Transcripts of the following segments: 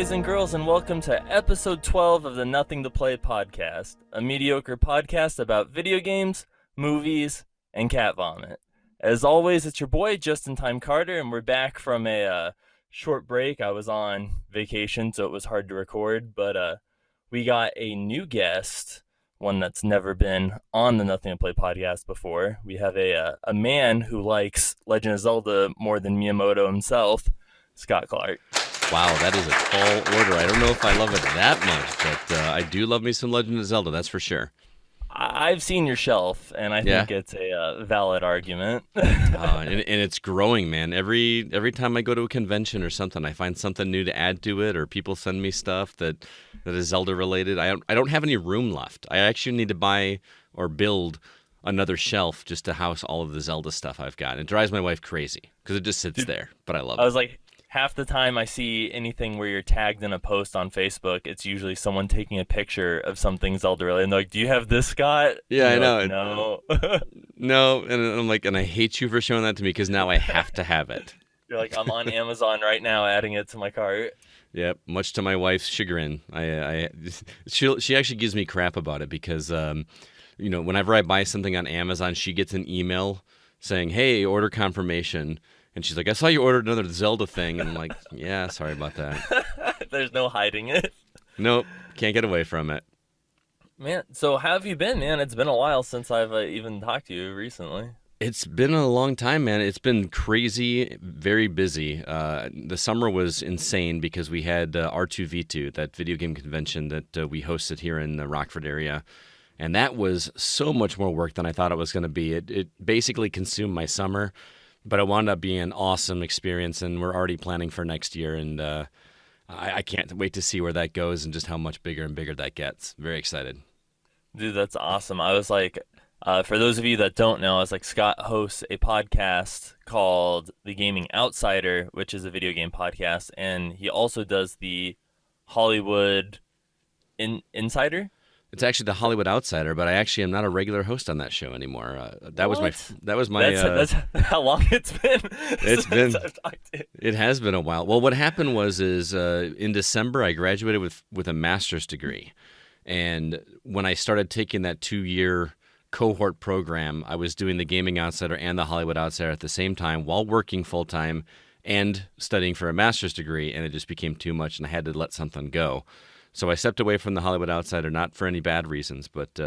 boys and girls, and welcome to episode 12 of the Nothing to Play podcast, a mediocre podcast about video games, movies, and cat vomit. As always, it's your boy, Just in Time Carter, and we're back from a short break. I was on vacation, so it was hard to record, but we got a new guest, one that's never been on the Nothing to Play podcast before. We have a man who likes Legend of Zelda more than Miyamoto himself, Scott Clark. Wow, that is a tall order. I don't know if I love it that much, but I do love me some Legend of Zelda, that's for sure. I've seen your shelf, and I think it's a valid argument. And it's growing, man. Every time I go to a convention or something, I find something new to add to it, or people send me stuff that is Zelda related. I don't have any room left. I actually need to buy or build another shelf just to house all of the Zelda stuff I've got. It drives my wife crazy because it just sits there, but I love it. I was like, half the time I see anything where you're tagged in a post on Facebook, it's usually someone taking a picture of something Zelda related. And they're like, "Do you have this, Scott?" Yeah, I know. Like, no. No, and I'm like, and I hate you for showing that to me because now I have to have it. You're like, I'm on Amazon right now adding it to my cart. Yep, much to my wife's chagrin. She actually gives me crap about it because, whenever I buy something on Amazon, she gets an email saying, "Hey, order confirmation." And she's like, "I saw you ordered another Zelda thing." And I'm like, "Yeah, sorry about that." There's no hiding it. Nope, can't get away from it. Man, so how have you been, man? It's been a while since I've even talked to you recently. It's been a long time, man. It's been crazy, very busy. The summer was insane because we had R2V2, that video game convention that we hosted here in the Rockford area. And that was so much more work than I thought it was going to be. It basically consumed my summer. But it wound up being an awesome experience, and we're already planning for next year, and I can't wait to see where that goes and just how much bigger and bigger that gets. Very excited. Dude, that's awesome. I was like, for those of you that don't know, I was like, Scott hosts a podcast called The Gaming Outsider, which is a video game podcast, and he also does the Hollywood Insider. It's actually the Hollywood Outsider, but I actually am not a regular host on that show anymore. That was my. That's how long it's been. It has been a while. Well, what happened was in December I graduated with a master's degree, and when I started taking that 2-year cohort program, I was doing the Gaming Outsider and the Hollywood Outsider at the same time while working full time and studying for a master's degree, and it just became too much, and I had to let something go. So I stepped away from the Hollywood Outsider, not for any bad reasons, but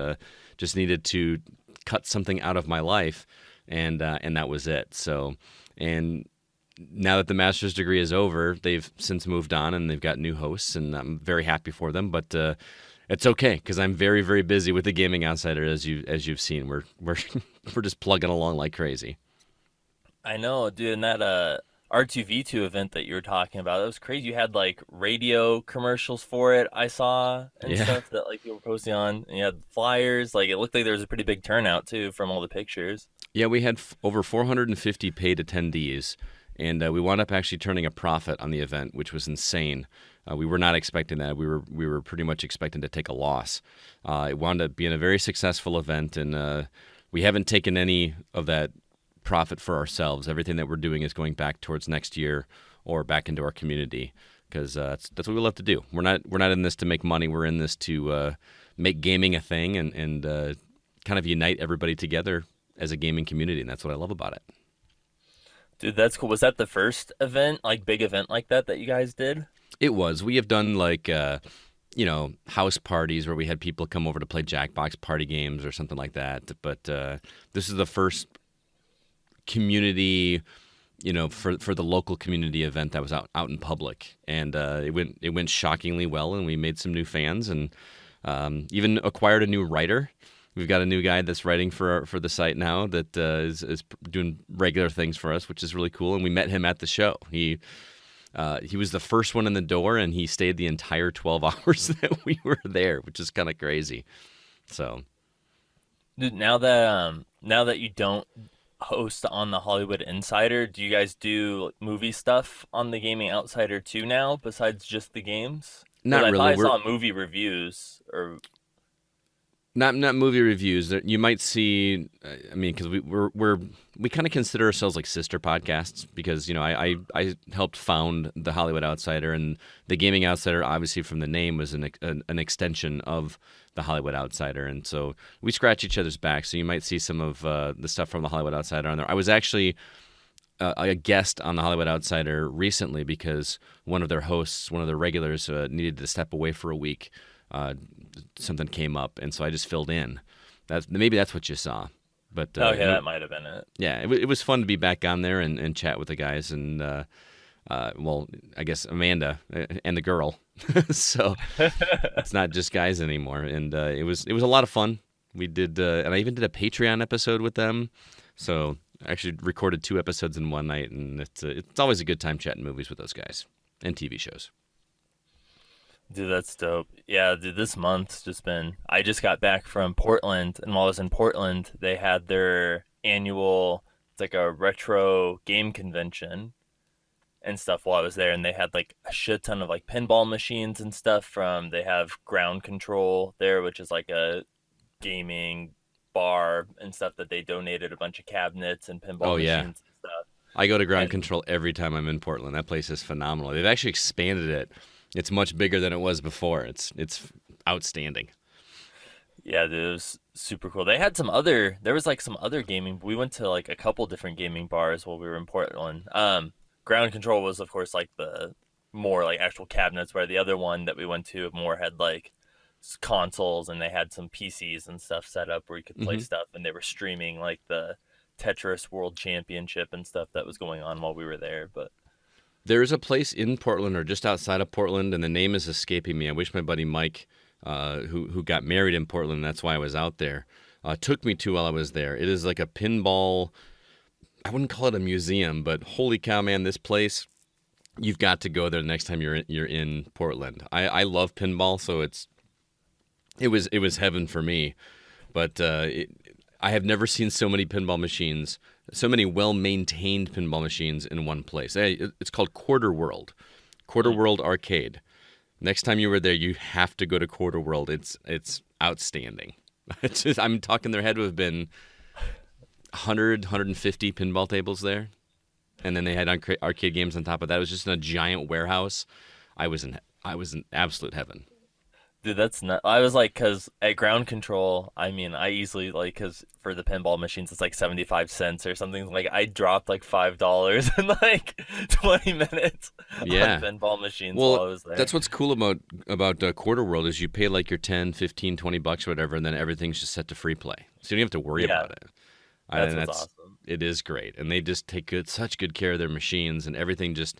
just needed to cut something out of my life, and that was it. So, and now that the master's degree is over, they've since moved on, and they've got new hosts, and I'm very happy for them. But it's okay because I'm very, very busy with the Gaming Outsider, as you've seen. We're we're just plugging along like crazy. I know, dude, and that R2V2 event that you were talking about, that was crazy. You had like radio commercials for it, I saw, and stuff that like you were posting on, and you had flyers. Like it looked like there was a pretty big turnout too from all the pictures. Yeah, we had over 450 paid attendees, and we wound up actually turning a profit on the event, which was insane. We were not expecting that. We were pretty much expecting to take a loss. It wound up being a very successful event, and we haven't taken any of that profit for ourselves. Everything that we're doing is going back towards next year or back into our community because that's what we love to do. We're not in this to make money. We're in this to make gaming a thing and kind of unite everybody together as a gaming community, and that's what I love about it. Dude, that's cool. Was that the first event, like big event like that you guys did? It was. We have done like house parties where we had people come over to play Jackbox party games or something like that, but this is the first community, for the local community event that was out in public, and it went shockingly well, and we made some new fans, and even acquired a new writer. We've got a new guy that's writing for the site now that is doing regular things for us, which is really cool. And we met him at the show. He was the first one in the door, and he stayed the entire 12 hours that we were there, which is kind of crazy. So, dude, now that you don't host on the Hollywood Insider, do you guys do movie stuff on the Gaming Outsider too now, besides just the games? Not really. I saw movie reviews or Not movie reviews. You might see. I mean, because we kind of consider ourselves like sister podcasts because I helped found the Hollywood Outsider, and the Gaming Outsider, obviously from the name, was an extension of the Hollywood Outsider, and so we scratch each other's backs. So you might see some of the stuff from the Hollywood Outsider on there. I was actually a guest on the Hollywood Outsider recently because one of their hosts, one of their regulars, needed to step away for a week. Something came up, and so I just filled in. Maybe that's what you saw. But that might have been it. Yeah, it was fun to be back on there and chat with the guys, and well, I guess Amanda and the girl. So it's not just guys anymore, and it was a lot of fun. We did, and I even did a Patreon episode with them. So I actually recorded 2 episodes in one night, and it's always a good time chatting movies with those guys and TV shows. Dude, that's dope. Yeah, dude, this month's just been... I just got back from Portland, and while I was in Portland, they had their annual... It's like a retro game convention and stuff while I was there, and they had like a shit ton of like pinball machines and stuff from... They have Ground Control there, which is like a gaming bar and stuff that they donated a bunch of cabinets and pinball machines and stuff. I go to Ground Control every time I'm in Portland. That place is phenomenal. They've actually expanded it. It's much bigger than it was before. It's outstanding. Yeah, dude, it was super cool. There was like some other gaming. We went to like a couple different gaming bars while we were in Portland. Ground Control was, of course, like the more like actual cabinets, where the other one that we went to more had like consoles, and they had some PCs and stuff set up where you could play stuff, and they were streaming like the Tetris World Championship and stuff that was going on while we were there. But there is a place in Portland or just outside of Portland, and the name is escaping me. I wish my buddy Mike, who got married in Portland, that's why I was out there, took me to while I was there. It is like a pinball, I wouldn't call it a museum, but holy cow, man, this place, you've got to go there the next time you're in Portland. I love pinball, so it was heaven for me. But I have never seen so many pinball machines, so many well-maintained pinball machines in one place. It's called Quarter World Arcade. Next time you were there, you have to go to Quarter World. It's outstanding. I'm talking there had to have been 100, 150 pinball tables there. And then they had arcade games on top of that. It was just in a giant warehouse. I was in absolute heaven. Dude, that's not. I was like, because at Ground Control, I mean, I easily like, because for the pinball machines, it's like 75 cents or something. Like, I dropped like $5 in like 20 minutes on pinball machines while I was there. That's what's cool about Quarter World is you pay like your 10, 15, 20 bucks or whatever, and then everything's just set to free play. So you don't have to worry about it. That's awesome. It is great, and they just take such good care of their machines, and everything just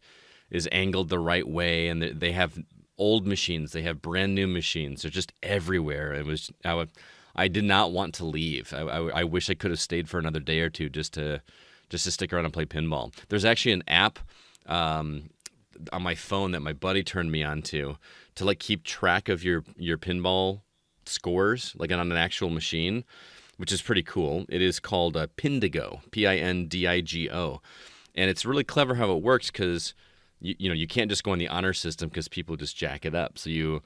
is angled the right way, and they have old machines, they have brand new machines. They're just everywhere. I did not want to leave. I wish I could have stayed for another day or two just to stick around and play pinball. There's actually an app on my phone that my buddy turned me on to like keep track of your pinball scores, like on an actual machine, which is pretty cool. It is called Pindigo, Pindigo, and it's really clever how it works because you can't just go on the honor system because people just jack it up. So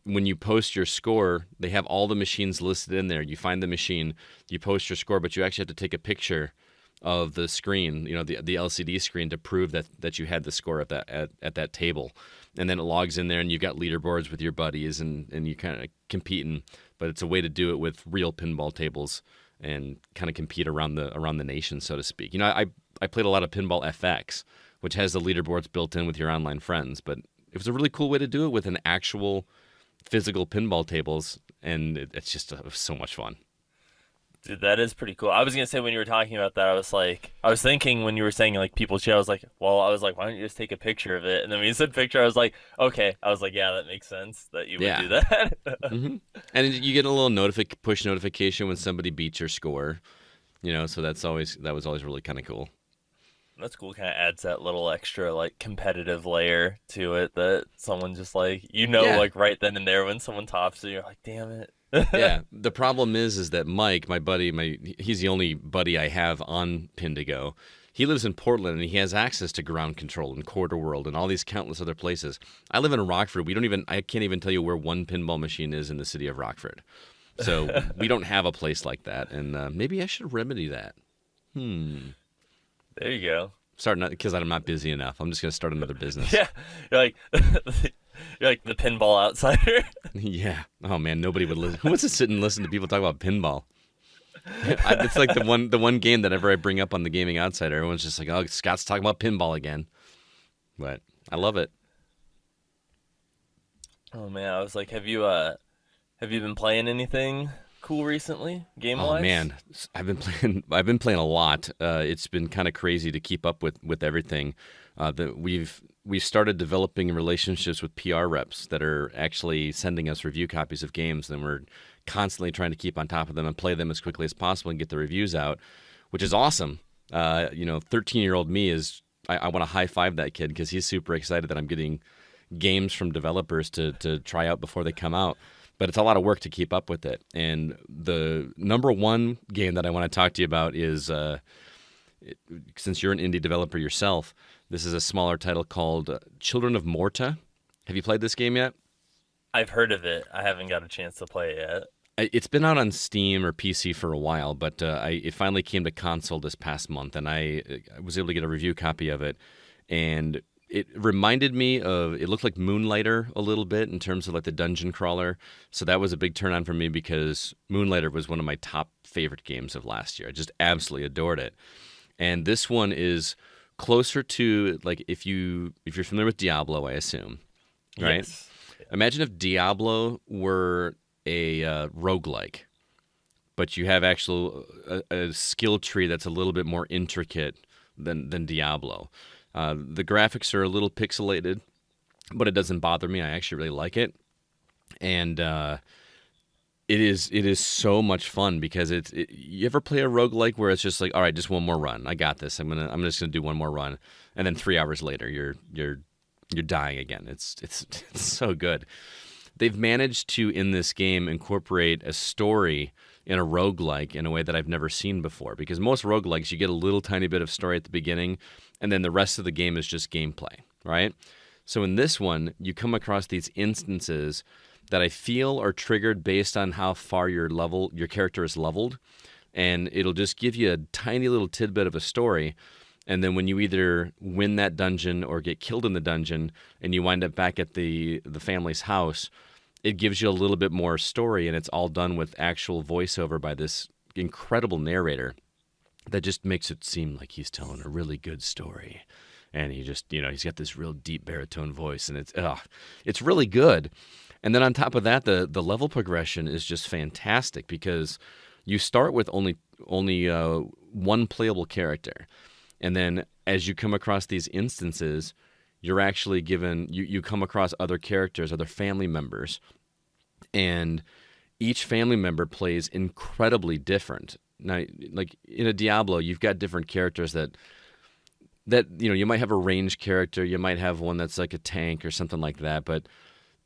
when you post your score, they have all the machines listed in there. You find the machine, you post your score, but you actually have to take a picture of the screen, the LCD screen, to prove that you had the score at that table. And then it logs in there, and you've got leaderboards with your buddies, and you kind of competing. But it's a way to do it with real pinball tables and kind of compete around the nation, so to speak. I played a lot of Pinball FX, which has the leaderboards built in with your online friends. But it was a really cool way to do it with an actual physical pinball tables, and it was so much fun. Dude, that is pretty cool. I was going to say, when you were talking about that, I was thinking when you were saying like people share, I was like, why don't you just take a picture of it? And then when you said picture, I was like, okay. I was like, yeah, that makes sense that you would do that. Mm-hmm. And you get a little push notification when somebody beats your score, so that was always really kind of cool. That's cool. Kind of adds that little extra like competitive layer to it that someone just like, like right then and there when someone tops it, you're like, damn it. Yeah. The problem is that Mike, my buddy, he's the only buddy I have on Pindigo. He lives in Portland, and he has access to Ground Control and Quarter World and all these countless other places. I live in Rockford. I can't even tell you where one pinball machine is in the city of Rockford. So we don't have a place like that, and maybe I should remedy that. There you go. Starting because I'm not busy enough. I'm just gonna start another business. Yeah, you're like you're like the pinball outsider. Yeah. Oh man, nobody would listen. Who wants to sit and listen to people talk about pinball? It's like the one game that ever I bring up on the Gaming Outsider, everyone's just like, "Oh, Scott's talking about pinball again." But I love it. Oh man, I was like, have you been playing anything cool recently, game Oh wise? man, I've been playing a lot. It's been kind of crazy to keep up with everything. We've started developing relationships with PR reps that are actually sending us review copies of games, and we're constantly trying to keep on top of them and play them as quickly as possible and get the reviews out, which is awesome. 13-year-old me is I want to high five that kid because he's super excited that I'm getting games from developers to try out before they come out. But it's a lot of work to keep up with it. And the number one game that I want to talk to you about is, since you're an indie developer yourself, this is a smaller title called Children of Morta. Have you played this game yet? I've heard of it. I haven't got a chance to play it yet. It's been out on Steam or PC for a while, but it finally came to console this past month, and I was able to get a review copy of it. And it reminded me of, it looked like Moonlighter a little bit in terms of like the dungeon crawler. So that was a big turn on for me because Moonlighter was one of my top favorite games of last year. I just absolutely adored it. And this one is closer to, like, if you're familiar with Diablo, I assume, right? Yes. Imagine if Diablo were a roguelike, but you have a skill tree that's a little bit more intricate than Diablo. The graphics are a little pixelated, but it doesn't bother me. I actually really like it, and it is so much fun because you ever play a roguelike where it's just like, all right, just one more run, I got this. I'm just gonna do one more run, and then 3 hours later you're dying again. It's so good. They've managed to, in this game, incorporate a story in a roguelike in a way that I've never seen before. Because most roguelikes, you get a little tiny bit of story at the beginning, and then the rest of the game is just gameplay, right? So in this one, you come across these instances that I feel are triggered based on how far your character is leveled, and it'll just give you a tiny little tidbit of a story. And then when you either win that dungeon or get killed in the dungeon and you wind up back at the family's house, it gives you a little bit more story, and it's all done with actual voiceover by this incredible narrator that just makes it seem like he's telling a really good story. And he just, he's got this real deep baritone voice, and it's really good. And then on top of that, the level progression is just fantastic because you start with only one playable character. And then as you come across these instances, you're actually given, you come across other characters, other family members, and each family member plays incredibly different. Now, like in a Diablo, you've got different characters that you might have a ranged character, you might have one that's like a tank or something like that, but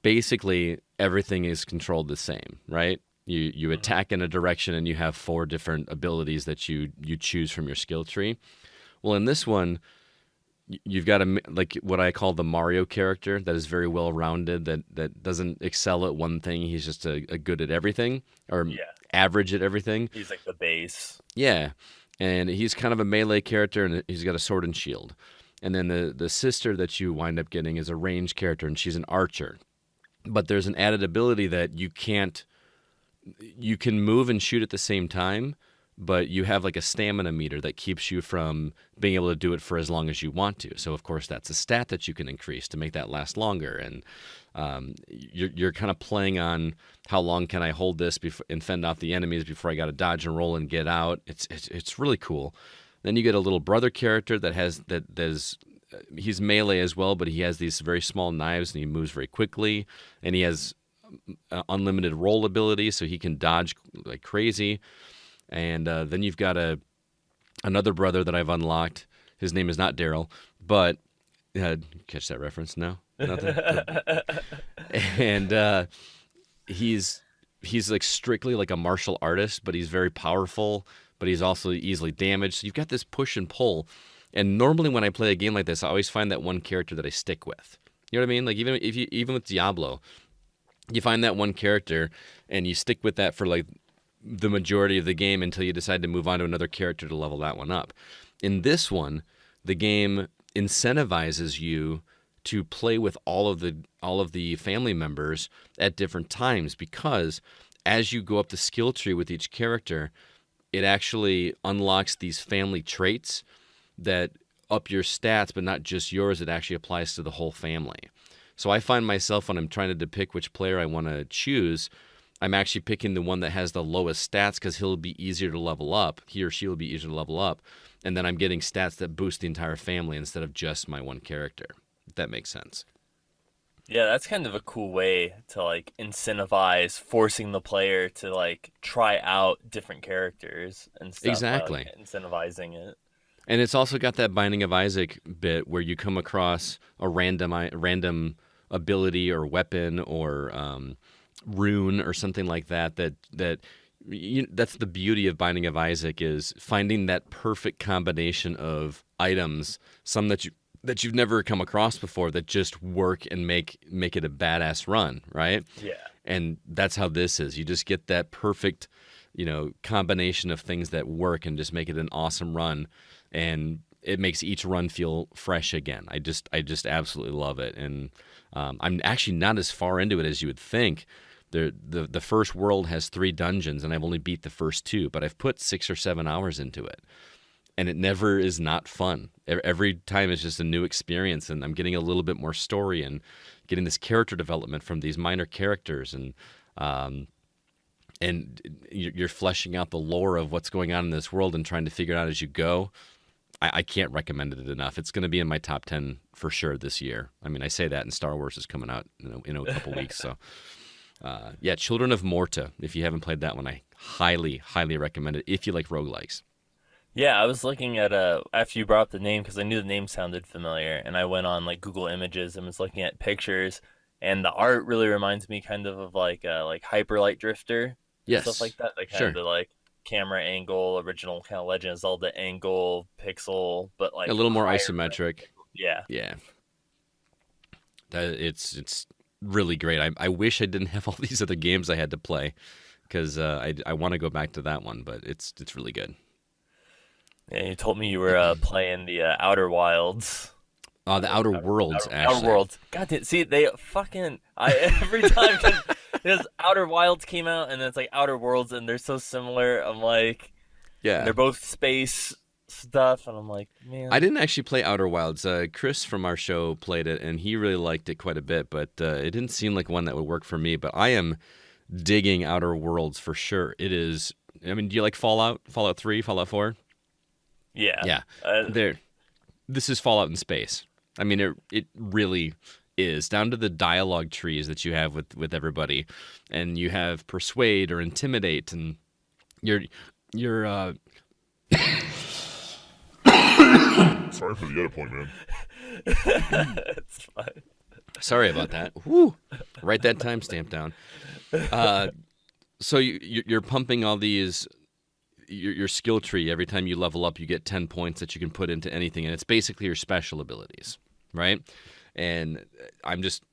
basically everything is controlled the same, right? You attack in a direction and you have 4 different abilities that you choose from your skill tree. Well, in this one, you've got like what I call the Mario character that is very well rounded, that doesn't excel at one thing. He's just a good at everything, or average at everything. He's like the base. Yeah, and he's kind of a melee character, and he's got a sword and shield. And then the sister that you wind up getting is a ranged character, and she's an archer. But there's an added ability that you can move and shoot at the same time, but you have like a stamina meter that keeps you from being able to do it for as long as you want to. So, of course, that's a stat that you can increase to make that last longer. And you're kind of playing on how long can I hold this and fend off the enemies before I got to dodge and roll and get out. It's really cool. Then you get a little brother character he's melee as well, but he has these very small knives and he moves very quickly. And he has unlimited roll ability, so he can dodge like crazy. And then you've got another brother that I've unlocked. His name is not Daryl, but catch that reference? No, nothing. And he's like strictly like a martial artist, but he's very powerful. But he's also easily damaged. So you've got this push and pull. And normally when I play a game like this, I always find that one character that I stick with. You know what I mean? Like even with Diablo, You find that one character, and you stick with that for like the majority of the game until you decide to move on to another character to level that one up. In this one, the game incentivizes you to play with all of the family members at different times, because as you go up the skill tree with each character, it actually unlocks these family traits that up your stats, but not just yours. It actually applies to the whole family. So I find myself, when I'm trying to depict which player I want to choose, I'm actually picking the one that has the lowest stats, because he'll be easier to level up. He or she will be easier to level up. And then I'm getting stats that boost the entire family instead of just my one character, if that makes sense. Yeah, that's kind of a cool way to like incentivize forcing the player to like try out different characters and stuff by like Exactly. incentivizing it. And it's also got that Binding of Isaac bit where you come across a random ability or weapon or rune or something like that's the beauty of Binding of Isaac, is finding that perfect combination of items, some that you've never come across before, that just work and make it a badass run, right? Yeah. And that's how this is. You just get that perfect, combination of things that work and just make it an awesome run, and it makes each run feel fresh again. I just absolutely love it, and I'm actually not as far into it as you would think. The first world has 3 dungeons, and I've only beat the first 2, but I've put 6 or 7 hours into it, and it never is not fun. Every time it's just a new experience, and I'm getting a little bit more story and getting this character development from these minor characters, and you're fleshing out the lore of what's going on in this world and trying to figure it out as you go. I can't recommend it enough. It's going to be in my top 10 for sure this year. I mean, I say that, and Star Wars is coming out in a couple weeks. So, yeah, Children of Morta. If you haven't played that one, I highly, highly recommend it if you like roguelikes. Yeah, I was looking at after you brought up the name because I knew the name sounded familiar, and I went on like Google Images and was looking at pictures, and the art really reminds me kind of like Hyper Light Drifter and stuff Yes, like that. Like kind of sure. the like camera angle, original kind of Legend of Zelda angle, pixel, but A like little more higher. isometric. Yeah. Yeah, it's really great. I wish I didn't have all these other games I had to play, because I want to go back to that one, but it's really good. Yeah, you told me you were playing the Outer Wilds. The Outer Worlds, Outer actually. Worlds. God damn, see they fucking I every time because Outer Wilds came out and then it's like Outer Worlds and they're so similar. I'm like Yeah. they're both space stuff and I'm like, I man. didn't actually play Outer Wilds. Chris from our show played it, and he really liked it quite a bit, but it didn't seem like one that would work for me. But I am digging Outer Worlds for sure. It is. I mean, do you like Fallout? Fallout 3, Fallout 4? Yeah. Yeah. Uh, There. This is Fallout in space. I mean, it really is, down to the dialogue trees that you have with everybody, and you have persuade or intimidate, and you're Sorry for the edit point, man. it's fine. sorry about that. Whew. Write that timestamp down. So you're pumping all these your skill tree. Every time you level up, you get 10 points that you can put into anything, and it's basically your special abilities, right? And I'm just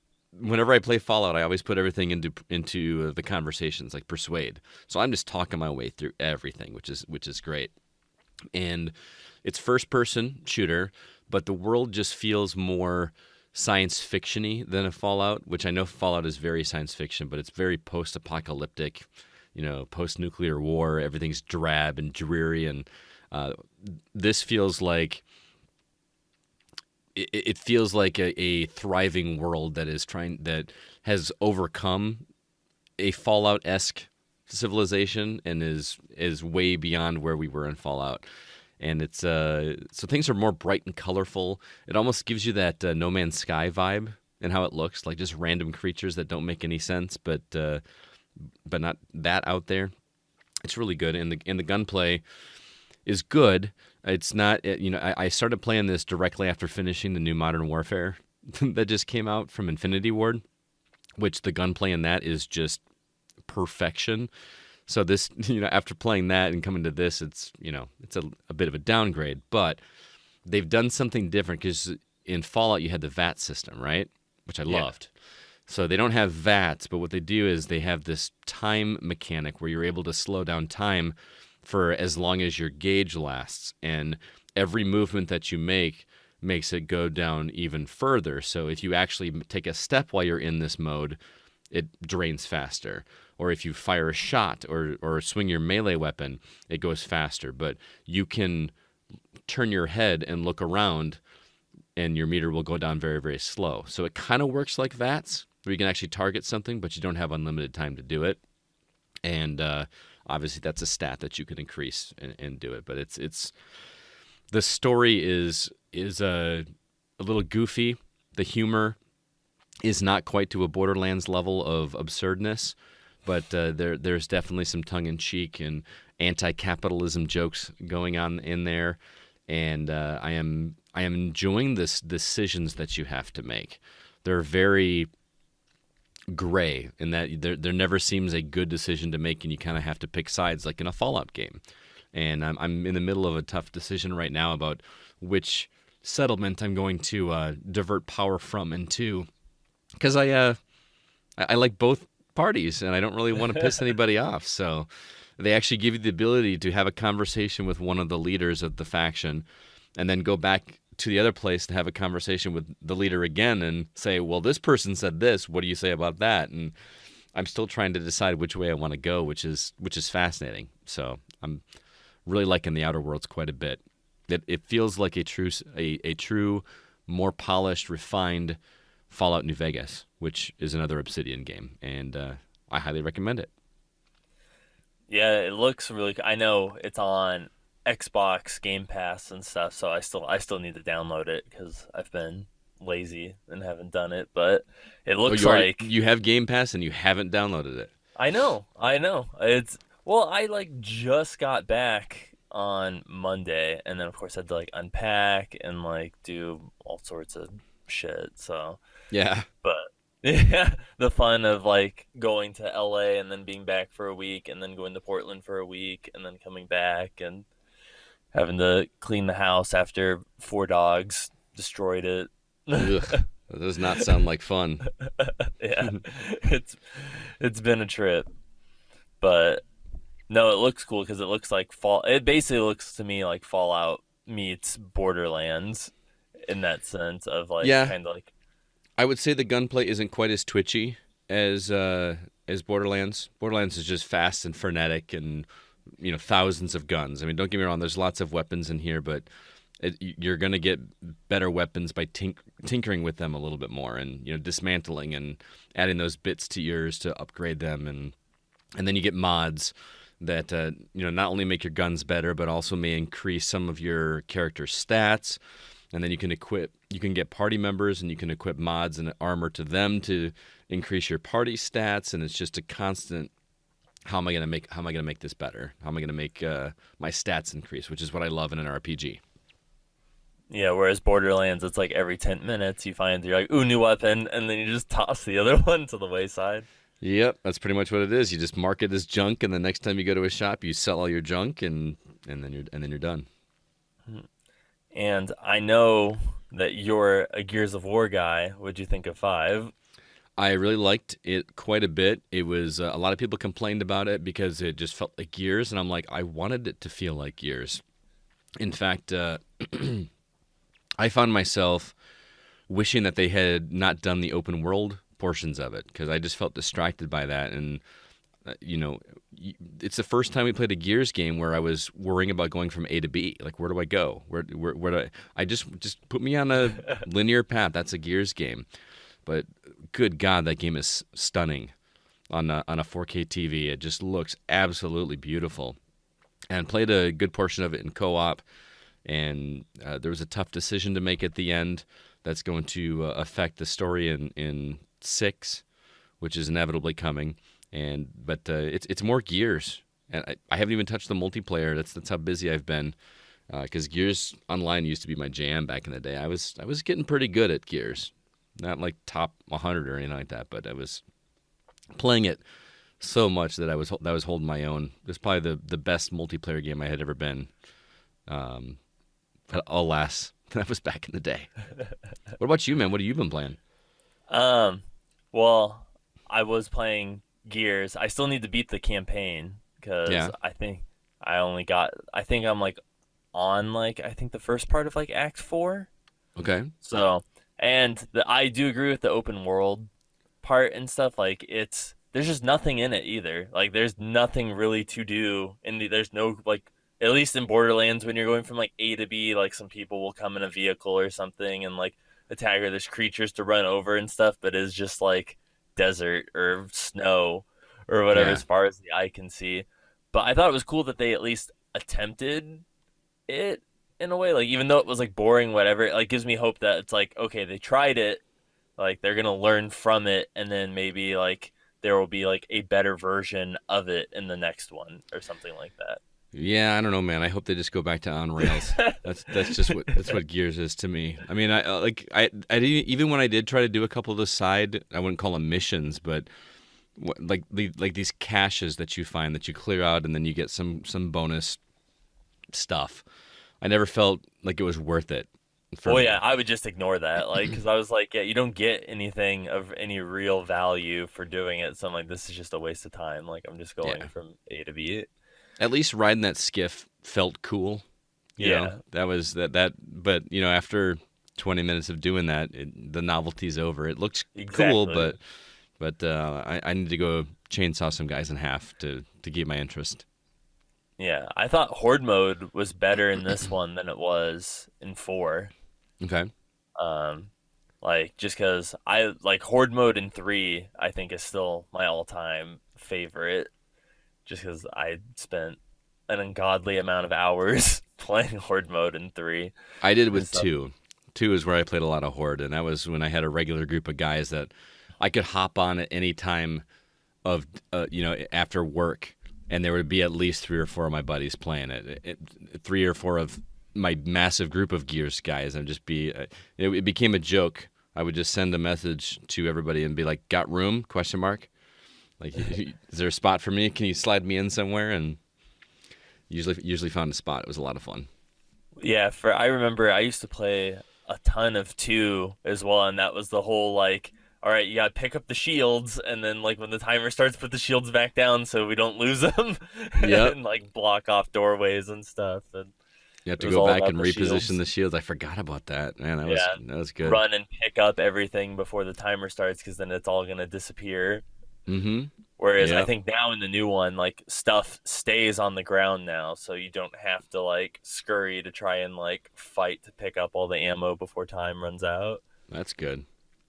whenever I play Fallout, I always put everything into the conversations, like persuade. So I'm just talking my way through everything, which is great. And it's first person shooter, but the world just feels more science fiction-y than a Fallout, which I know Fallout is very science fiction, but it's very post-apocalyptic, post-nuclear war. Everything's drab and dreary, and this feels like it feels like a thriving world that has overcome a Fallout-esque civilization and is way beyond where we were in Fallout. And it's so things are more bright and colorful. It almost gives you that No Man's Sky vibe and how it looks, like just random creatures that don't make any sense, but not that out there. It's really good, and the gunplay is good. It's not, I started playing this directly after finishing the new Modern Warfare that just came out from Infinity Ward, which the gunplay in that is just perfection. So this, after playing that and coming to this, it's a bit of a downgrade, but they've done something different because in Fallout you had the VAT system, right? Which I Yeah. loved. So they don't have VATs, but what they do is they have this time mechanic where you're able to slow down time for as long as your gauge lasts. And every movement that you make makes it go down even further. So if you actually take a step while you're in this mode, it drains faster. Or if you fire a shot or swing your melee weapon, it goes faster. But you can turn your head and look around, and your meter will go down very, very slow. So it kind of works like VATS, where you can actually target something, but you don't have unlimited time to do it. And obviously, that's a stat that you can increase and do it. But it's the story is a little goofy. The humor is not quite to a Borderlands level of absurdness, but there's definitely some tongue-in-cheek and anti-capitalism jokes going on in there, and I am enjoying this decisions that you have to make. They're very gray in that there never seems a good decision to make, and you kind of have to pick sides, like in a Fallout game. And I'm in the middle of a tough decision right now about which settlement I'm going to divert power from and to, because I like both parties, and I don't really want to piss anybody off. So they actually give you the ability to have a conversation with one of the leaders of the faction, and then go back to the other place to have a conversation with the leader again and say, well, this person said this. What do you say about that? And I'm still trying to decide which way I want to go, which is fascinating. So I'm really liking the Outer Worlds quite a bit. It feels like a true, more polished, refined Fallout New Vegas, which is another Obsidian game, and I highly recommend it. Yeah, it looks really. I know it's on Xbox Game Pass and stuff, so I still need to download it because I've been lazy and haven't done it. But it Oh, looks like you have Game Pass and you haven't downloaded it. I know. It's well, I like just got back on Monday, and then of course I had to like unpack and like do all sorts of shit. So, Yeah. but yeah, the fun of like going to LA and then being back for a week, and then going to Portland for a week, and then coming back and having to clean the house after four dogs destroyed it. Ugh, that does not sound like fun. Yeah, it's been a trip, but no, it looks cool because it looks like fall. It basically looks to me like Fallout meets Borderlands in that sense of like Yeah, kind of like I would say the gunplay isn't quite as twitchy as Borderlands. Borderlands is just fast and frenetic, and thousands of guns. I mean, don't get me wrong. There's lots of weapons in here, but you're gonna get better weapons by tinkering with them a little bit more, and dismantling and adding those bits to yours to upgrade them, and then you get mods that not only make your guns better, but also may increase some of your character's stats. And then you can get party members, and you can equip mods and armor to them to increase your party stats. And it's just a constant, how am I gonna make this better? How am I gonna make my stats increase? Which is what I love in an RPG. yeah. Whereas Borderlands, it's like every 10 minutes you find you're like, ooh, new weapon, and then you just toss the other one to the wayside. Yep, that's pretty much what it is. You just mark it as junk, and the next time you go to a shop, you sell all your junk, and then you're done. And I know that you're a Gears of War guy. What'd you think of 5? I really liked it quite a bit. It was a lot of people complained about it because it just felt like Gears, and I'm like, I wanted it to feel like Gears. In fact, I found myself wishing that they had not done the open world portions of it, because I just felt distracted by that. And it's the first time we played a Gears game where I was worrying about going from A to B. Like, where do I go? Where do I just put me on a linear path. That's a Gears game. But good God, that game is stunning on a 4K TV. It just looks absolutely beautiful. And played a good portion of it in co-op. And there was a tough decision to make at the end that's going to affect the story in 6, which is inevitably coming. But it's more Gears, and I haven't even touched the multiplayer. That's how busy I've been. Because Gears Online used to be my jam back in the day. I was getting pretty good at Gears, not like top 100 or anything like that, but I was playing it so much that I was holding my own. It was probably the best multiplayer game I had ever been. But alas, that was back in the day. What about you, man? What have you been playing? Well, I was playing Gears. I still need to beat the campaign because Yeah. I think I only got. I think I'm like on like I think the first part of like Act 4. Okay. So, I do agree with the open world part and stuff. Like there's just nothing in it either. Like there's nothing really to do, and there's no like at least in Borderlands when you're going from like A to B, like some people will come in a vehicle or something and like attack, or there's creatures to run over and stuff, but it's just like desert or snow or whatever Yeah. as far as the eye can see. But I thought it was cool that they at least attempted it in a way, like even though it was like boring, whatever, it like gives me hope that it's like okay, they tried it, like they're gonna learn from it, and then maybe like there will be like a better version of it in the next one or something like Yeah, I don't know, man. I hope they just go back to on rails. That's what Gears is to me. I mean, I didn't, even when I did try to do a couple of the side, I wouldn't call them missions, but like these caches that you find that you clear out and then you get some bonus stuff. I never felt like it was worth it for Oh me. yeah, I would just ignore that, like, because I was like, yeah, you don't get anything of any real value for doing it. So I'm like, this is just a waste of time. Like, I'm just going Yeah. from A to B. At least riding that skiff felt cool. You know, Yeah, that was that. But after 20 minutes of doing that, the novelty's over. It looks cool, exactly. but I need to go chainsaw some guys in half to keep my interest. Yeah, I thought Horde mode was better in this one than it was in 4. Okay. Um, like just because I like Horde mode in 3, I think is still my all-time favorite. Just because I spent an ungodly amount of hours playing Horde mode in 3 I did and with stuff. 2. 2 is where I played a lot of Horde, and that was when I had a regular group of guys that I could hop on at any time of after work, and there would be at least 3 or 4 of my buddies playing it. 3 or 4 of my massive group of Gears guys, and just be it became a joke. I would just send a message to everybody and be like, "Got room?" Question mark. Like, is there a spot for me? Can you slide me in somewhere? And usually found a spot. It was a lot of fun. Yeah, I remember I used to play a ton of 2 as well, and that was the whole like, all right, you gotta pick up the shields, and then like when the timer starts, put the shields back down so we don't lose them, Yep. and like block off doorways and stuff. And You have it to was go all back about and the reposition shields. the shields. I forgot about that. Man, Yeah, that was good. run and pick up everything before the timer starts, because then it's all gonna disappear. Mm-hmm. Whereas I Yep. think now in the new one, like stuff stays on the ground now, so you don't have to like scurry to try and like fight to pick up all the ammo before time runs out. That's good.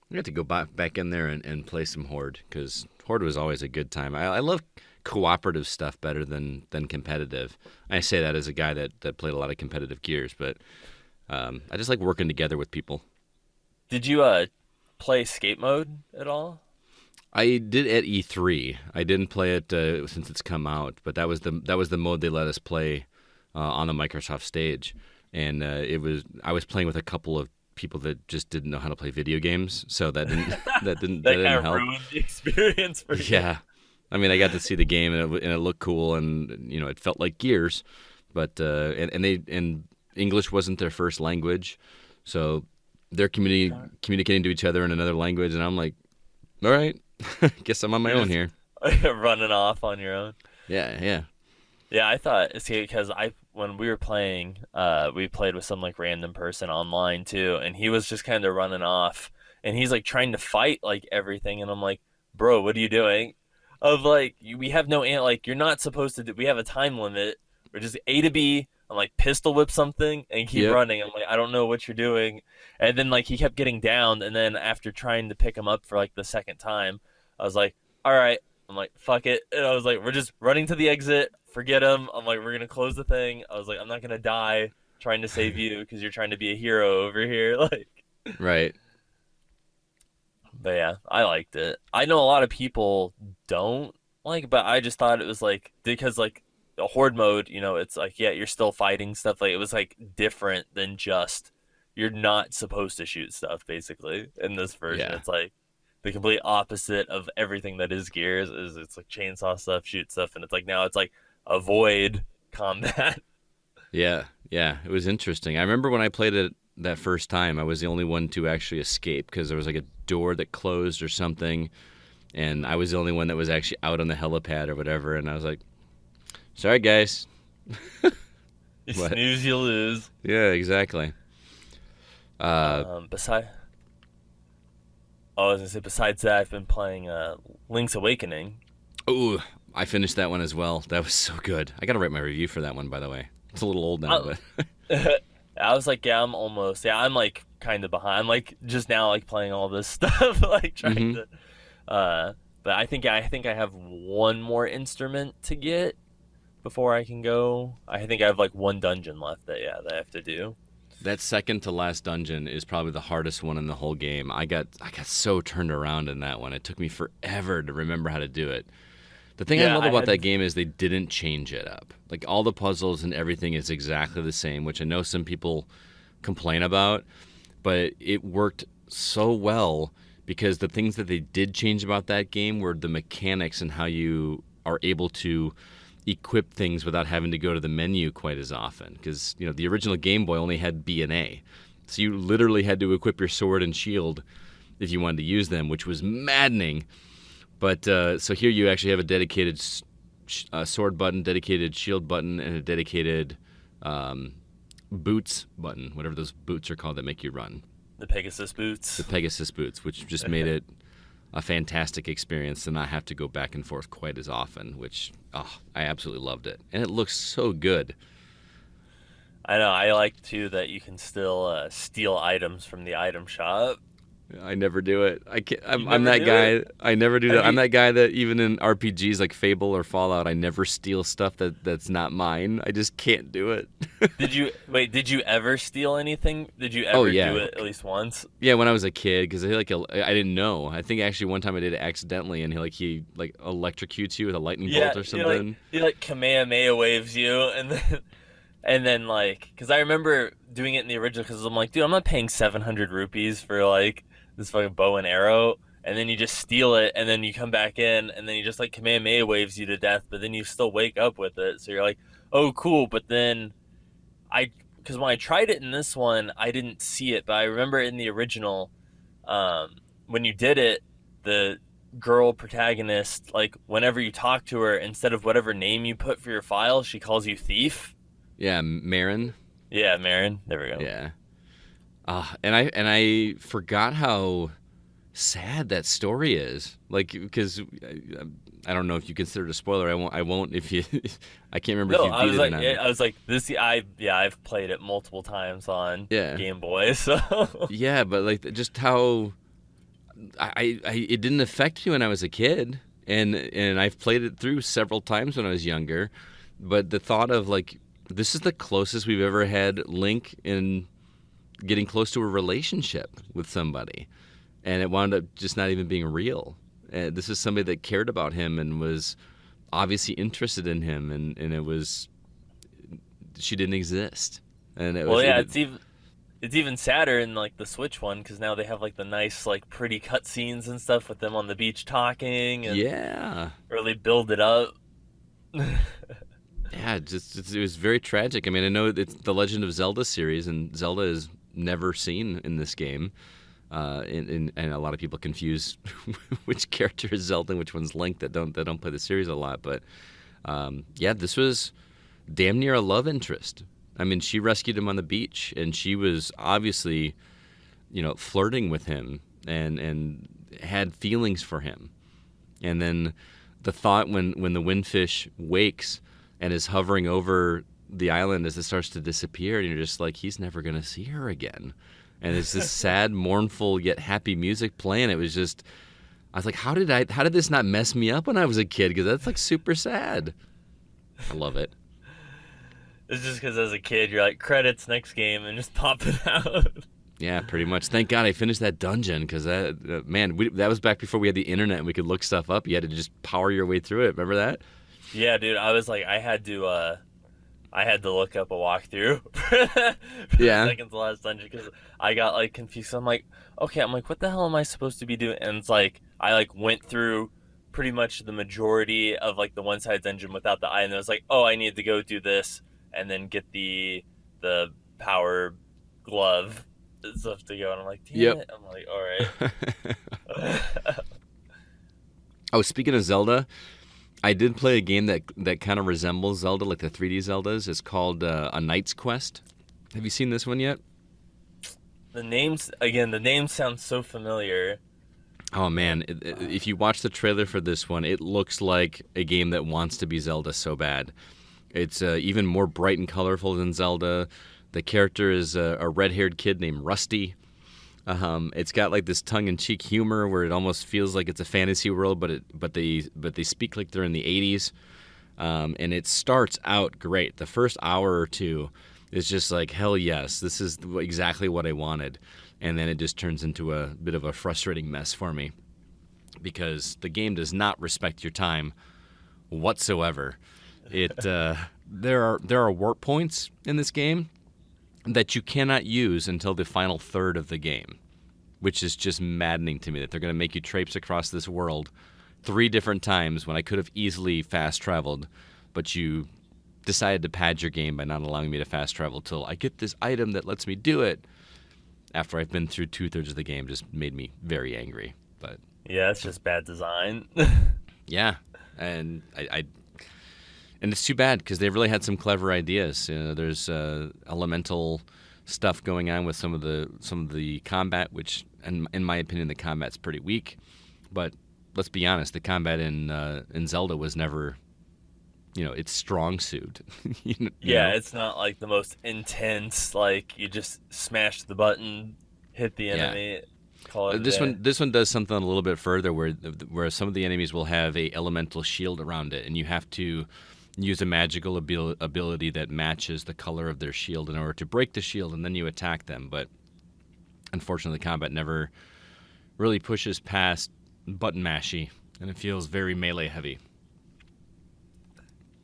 We have to go back in there and play some Horde, because Horde was always a good time. I love cooperative stuff better than competitive. I say that as a guy that played a lot of competitive Gears, but I just like working together with people. Did you play skate mode at all? I did at E3. I didn't play it since it's come out, but that was the mode they let us play on the Microsoft stage, and I was playing with a couple of people that just didn't know how to play video games, so that didn't that didn't that That kind didn't of help. ruined the experience for you. Yeah, I mean, I got to see the game and it looked cool, and it felt like Gears, but and English wasn't their first language, so they're communicating to each other in another language, and I'm like, all right, guess I'm on my You're own just here. running off on your own. Yeah, yeah. Yeah, I thought see because I when we were playing, we played with some like random person online too, and he was just kind of running off, and he's like trying to fight like everything, and I'm like, bro, what are you doing? Of like we have no like you're not supposed to do. We have a time limit. We're just A to B. I'm like pistol whip something and keep Yep. running. I'm like I don't know what you're doing, and then like he kept getting down, and then after trying to pick him up for like the second time, I was like, all right. I'm like, fuck it. And I was like, we're just running to the exit. Forget him. I'm like, we're going to close the thing. I was like, I'm not going to die trying to save you because you're trying to be a hero over here. Like, Right. but yeah, I liked it. I know a lot of people don't like, but I just thought it was like, because like the horde mode, it's like, yeah, you're still fighting stuff. Like, it was like different than just, you're not supposed to shoot stuff basically in this version. Yeah. It's like, the complete opposite of everything that is Gears is it's like chainsaw stuff, shoot stuff, and it's like now it's like avoid combat. Yeah. Yeah. It was interesting. I remember when I played it that first time, I was the only one to actually escape because there was like a door that closed or something, and I was the only one that was actually out on the helipad or whatever. And I was like, "Sorry, guys." You What? snooze, you lose. Yeah, exactly. Besides, I was gonna say, besides that, I've been playing Link's Awakening. Oh, I finished that one as well. That was so good. I got to write my review for that one, by the way. It's a little old now, but I was like, yeah, I'm like kind of behind. I'm like just now like playing all this stuff, like trying to. But I think I have one more instrument to get before I can go. I think I have like one dungeon left that I have to do. that second to last dungeon is probably the hardest one in the whole game. I got so turned around in that one. It took me forever to remember how to do it. The thing I love about that game is they didn't change it up. Like all the puzzles and everything is exactly the same, which I know some people complain about, but it worked so well because the things that they did change about that game were the mechanics and how you are able to equip things without having to go to the menu quite as often. Because the original Game Boy only had B and A, so you literally had to equip your sword and shield if you wanted to use them, which was maddening. But so here you actually have a dedicated sword button, dedicated shield button, and a dedicated boots button, whatever those boots are called that make you run. The Pegasus boots. The Pegasus boots, which just made it a fantastic experience to not have to go back and forth quite as often, which I absolutely loved it. And it looks so good. I know. I like, too, that you can still steal items from the item shop. I never do it. I can't. I'm never that do guy. it? I never do Have that. I'm you- that guy that even in RPGs like Fable or Fallout, I never steal stuff that's not mine. I just can't do it. Did you ever steal anything? Did you ever yeah. do it at least once? Yeah, when I was a kid, because I didn't know. I think actually one time I did it accidentally, and he electrocutes you with a lightning bolt or something. He like Kamehameha waves you, and then like, because I remember doing it in the original, because I'm like, dude, I'm not paying 700 rupees for like this fucking bow and arrow, and then you just steal it, and then you come back in, and then you just like Kamehameha waves you to death, but then you still wake up with it, so you're like, oh cool, but then because when I tried it in this one, I didn't see it, but I remember in the original, when you did it, the girl protagonist, like whenever you talk to her, instead of whatever name you put for your file, she calls you thief. Yeah, Marin. Yeah, Marin. There we go. Yeah. And I forgot how sad that story is. Like, because I don't know if you consider it a spoiler. I won't if you. I can't remember if you beat it or not. I was like this. I've played it multiple times on Yeah. Game Boy. So Yeah, but like just how I it didn't affect me when I was a kid, and I've played it through several times when I was younger. But the thought of like this is the closest we've ever had Link in getting close to a relationship with somebody, and it wound up just not even being real. And this is somebody that cared about him and was obviously interested in him, and it was she didn't exist. And it was, it's even sadder in like the Switch one, because now they have like the nice like pretty cutscenes and stuff with them on the beach talking and yeah. really build it up. Yeah, it was very tragic. I mean, I know it's the Legend of Zelda series, and Zelda is never seen in this game. And a lot of people confuse which character is Zelda and which one's Link that don't play the series a lot. But yeah, this was damn near a love interest. I mean, she rescued him on the beach, and she was obviously, flirting with him and had feelings for him. And then the thought when the windfish wakes and is hovering over the island as it starts to disappear, and you're just like, he's never going to see her again. And it's this sad, mournful, yet happy music playing. It was just, I was like, how did this not mess me up when I was a kid? Because that's like super sad. I love it. It's just because as a kid, you're like, credits, next game, and just pop it out. Yeah, pretty much. Thank God I finished that dungeon, because that was back before we had the internet and we could look stuff up. You had to just power your way through it. Remember that? Yeah, dude. I was like, I had to look up a walkthrough for Yeah. the second to last dungeon, because I got like confused. I'm like, what the hell am I supposed to be doing? And it's like I like went through pretty much the majority of like the one side dungeon without the eye, and I was like, oh, I need to go do this and then get the power glove stuff to go, and I'm like, damn Yep. it. I'm like, all right. Oh, speaking of Zelda, I did play a game that kind of resembles Zelda, like the 3D Zeldas. It's called A Knight's Quest. Have you seen this one yet? The names sound so familiar. Oh man, if you watch the trailer for this one, it looks like a game that wants to be Zelda so bad. It's even more bright and colorful than Zelda. The character is a red-haired kid named Rusty. It's got like this tongue-in-cheek humor where it almost feels like it's a fantasy world, but they speak like they're in the 80s. And it starts out great. The first hour or two is just like, hell yes, this is exactly what I wanted. And then it just turns into a bit of a frustrating mess for me because the game does not respect your time whatsoever. There are warp points in this game that you cannot use until the final third of the game, which is just maddening to me that they're going to make you traipse across this world 3 different times when I could have easily fast traveled, but you decided to pad your game by not allowing me to fast travel till I get this item that lets me do it. After I've been through 2/3 of the game, just made me very angry. But Yeah, it's just bad design. yeah, and and it's too bad because they really had some clever ideas. There's elemental stuff going on with some of the combat, which, in my opinion, the combat's pretty weak. But let's be honest, the combat in Zelda was never, its strong suit. Yeah, it's not like the most intense. Like you just smash the button, hit the enemy, call it a This day. one does something a little bit further, where some of the enemies will have a elemental shield around it, and you have to use a magical ability that matches the color of their shield in order to break the shield, and then you attack them. But unfortunately, the combat never really pushes past button mashy, and it feels very melee heavy.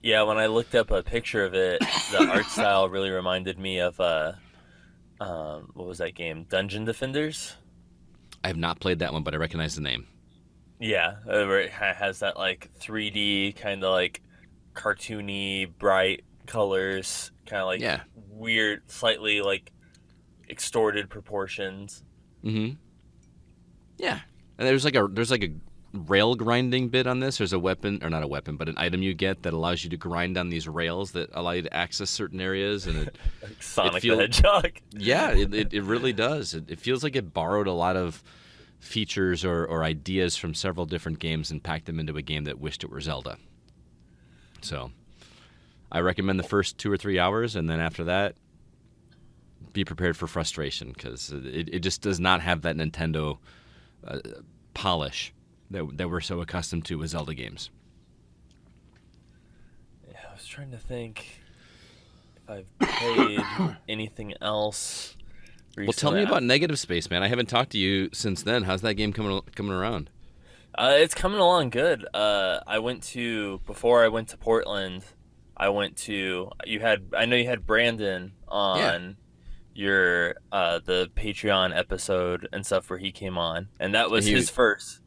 Yeah, when I looked up a picture of it, the art style really reminded me of what was that game? Dungeon Defenders. I have not played that one, but I recognize the name. Yeah, where it has that like 3D kind of like cartoony, bright colors, kind of like Yeah. weird, slightly like extorted proportions. Mm-hmm. Yeah, and there's like a rail grinding bit on this. There's a weapon, or not a weapon, but an item you get that allows you to grind on these rails that allow you to access certain areas, and Like Sonic feels- the Hedgehog. yeah, it really does. It feels like it borrowed a lot of features or ideas from several different games and packed them into a game that wished it were Zelda. So I recommend the first 2 or 3 hours, and then after that, be prepared for frustration because it just does not have that Nintendo polish that we're so accustomed to with Zelda games. Yeah, I was trying to think if I've played anything else recently. Well, tell me about Negative Space, man. I haven't talked to you since then. How's that game coming around? It's coming along good. Before I went to Portland, I know you had Brandon on your the Patreon episode and stuff where he came on, and that was his first.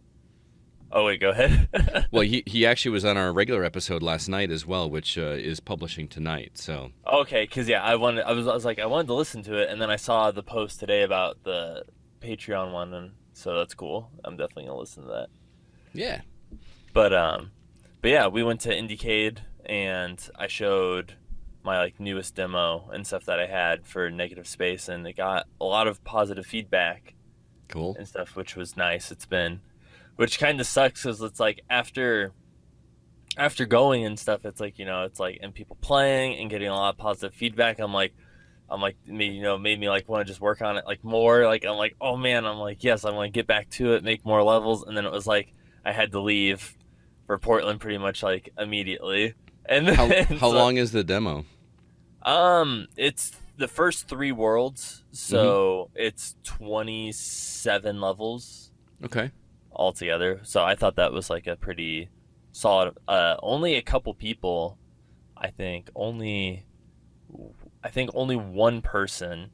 Oh wait, go ahead. Well, he actually was on our regular episode last night as well, which is publishing tonight. So Okay, because I wanted to listen to it, and then I saw the post today about the Patreon one, and so that's cool. I'm definitely gonna listen to that. yeah, But yeah, we went to Indiecade, and I showed my like newest demo and stuff that I had for Negative Space, and it got a lot of positive feedback cool. and stuff, which was nice. Which kind of sucks because it's like after going and stuff, it's like it's like and people playing and getting a lot of positive feedback. I'm like made me like want to just work on it like more. Like I'm like, oh man, I'm like, yes, I want to get back to it, make more levels, and then it was like I had to leave for Portland pretty much like immediately. And then, How long is the demo? It's the first 3 worlds, so it's 27 levels Okay. altogether. So I thought that was like a pretty solid. Only a couple people, I think only only one person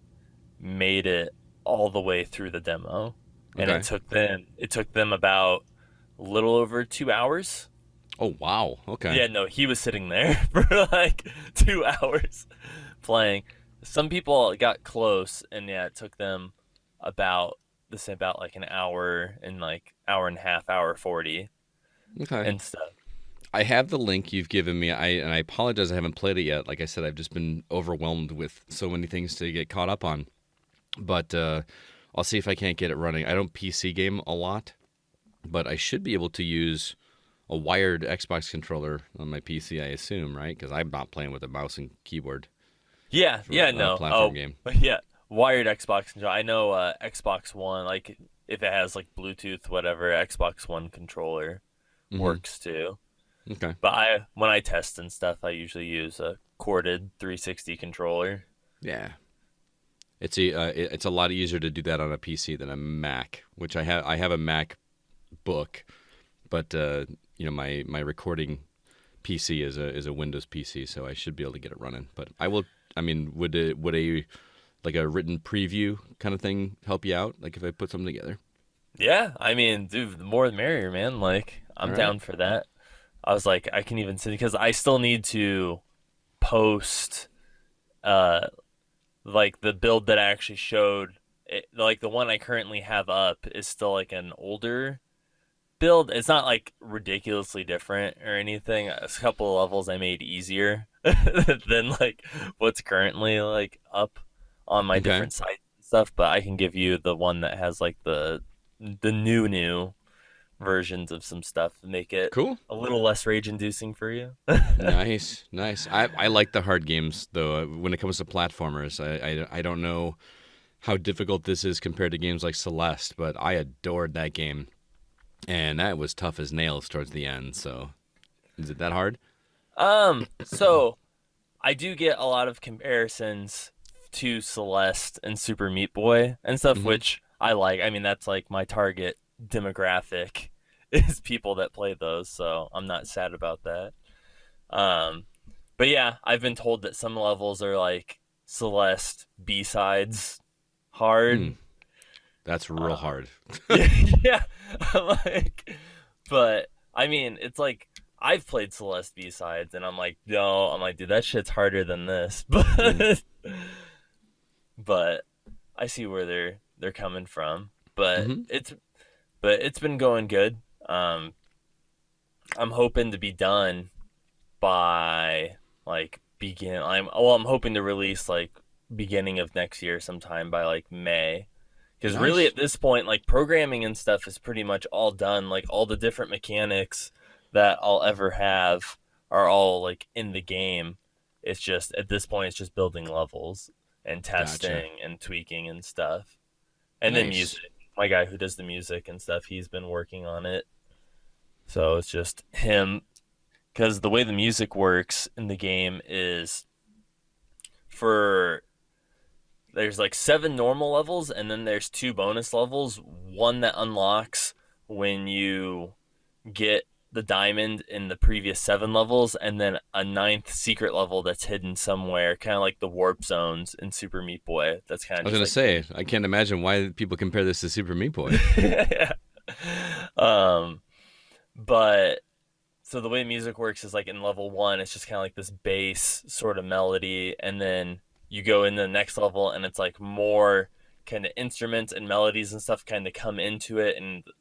made it all the way through the demo, and Okay. it took them about a little over 2 hours. Oh wow. Okay. Yeah, no, he was sitting there for like 2 hours playing. Some people got close, and yeah, it took them about like an hour and like hour and a half, hour 40 Okay. and stuff. I have the link you've given me. I apologize I haven't played it yet. Like I said, I've just been overwhelmed with so many things to get caught up on. But I'll see if I can't get it running. I don't PC game a lot, but I should be able to use a wired Xbox controller on my PC, I assume, right? Because I'm not playing with a mouse and keyboard Yeah, for yeah, a no. platform game. Yeah, wired Xbox controller. I know Xbox One, like if it has like Bluetooth, whatever, Xbox One controller works too. Okay. But when I test and stuff, I usually use a corded 360 controller. Yeah. It's a lot easier to do that on a PC than a Mac, which I have. I have a MacBook, but my recording PC is a Windows PC, so I should be able to get it running. But I will. I mean, would a like a written preview kind of thing help you out? Like if I put something together? Yeah, I mean, dude, the more the merrier, man. Like I'm All right. down for that. I was like, I can even see because I still need to post uh like the build that I actually showed it, like the one I currently have up is still like an older build. It's not like ridiculously different or anything. A couple of levels I made easier than like what's currently like up on my Okay. different sites and stuff, but I can give you the one that has like the new versions of some stuff to make it Cool. a little less rage inducing for you. Nice, nice. I like the hard games though. When it comes to platformers, I don't know how difficult this is compared to games like Celeste, but I adored that game, and that was tough as nails towards the end. So, is it that hard? So I do get a lot of comparisons to Celeste and Super Meat Boy and stuff, Mm-hmm. which I like. I mean, that's like my target demographic is people that play those, so I'm not sad about that. Um, but yeah, I've been told that some levels are like Celeste B-sides Mm, hard. that's real Uh, hard. yeah, like, but I mean, it's like I've played Celeste B-sides, and I'm like, no, I'm like, dude, that shit's harder than this. Mm, But I see where they're coming from. But mm-hmm. it's been going good. Um, I'm hoping to be done by like I'm hoping to release like beginning of next year sometime by like May. Because really Nice. at this point, like programming and stuff is pretty much all done. Like all the different mechanics that I'll ever have are all like in the game. It's just at this point it's just building levels and Gotcha. testing and tweaking and stuff. And then Nice. music. My guy who does the music and stuff, he's been working on it. So it's just him because the way the music works in the game is for there's like seven normal levels and then there's two bonus levels, one that unlocks when you get the diamond in the previous seven levels, and then a ninth secret level that's hidden somewhere, kind of like the warp zones in Super Meat Boy. That's kind I of was just gonna like say I can't imagine why people compare this to Super Meat Boy. yeah. um but so the way music works is like in level one, it's just kind of like this bass sort of melody, and then you go in the next level, and it's like more kind of instruments and melodies and stuff kind of come into it, and the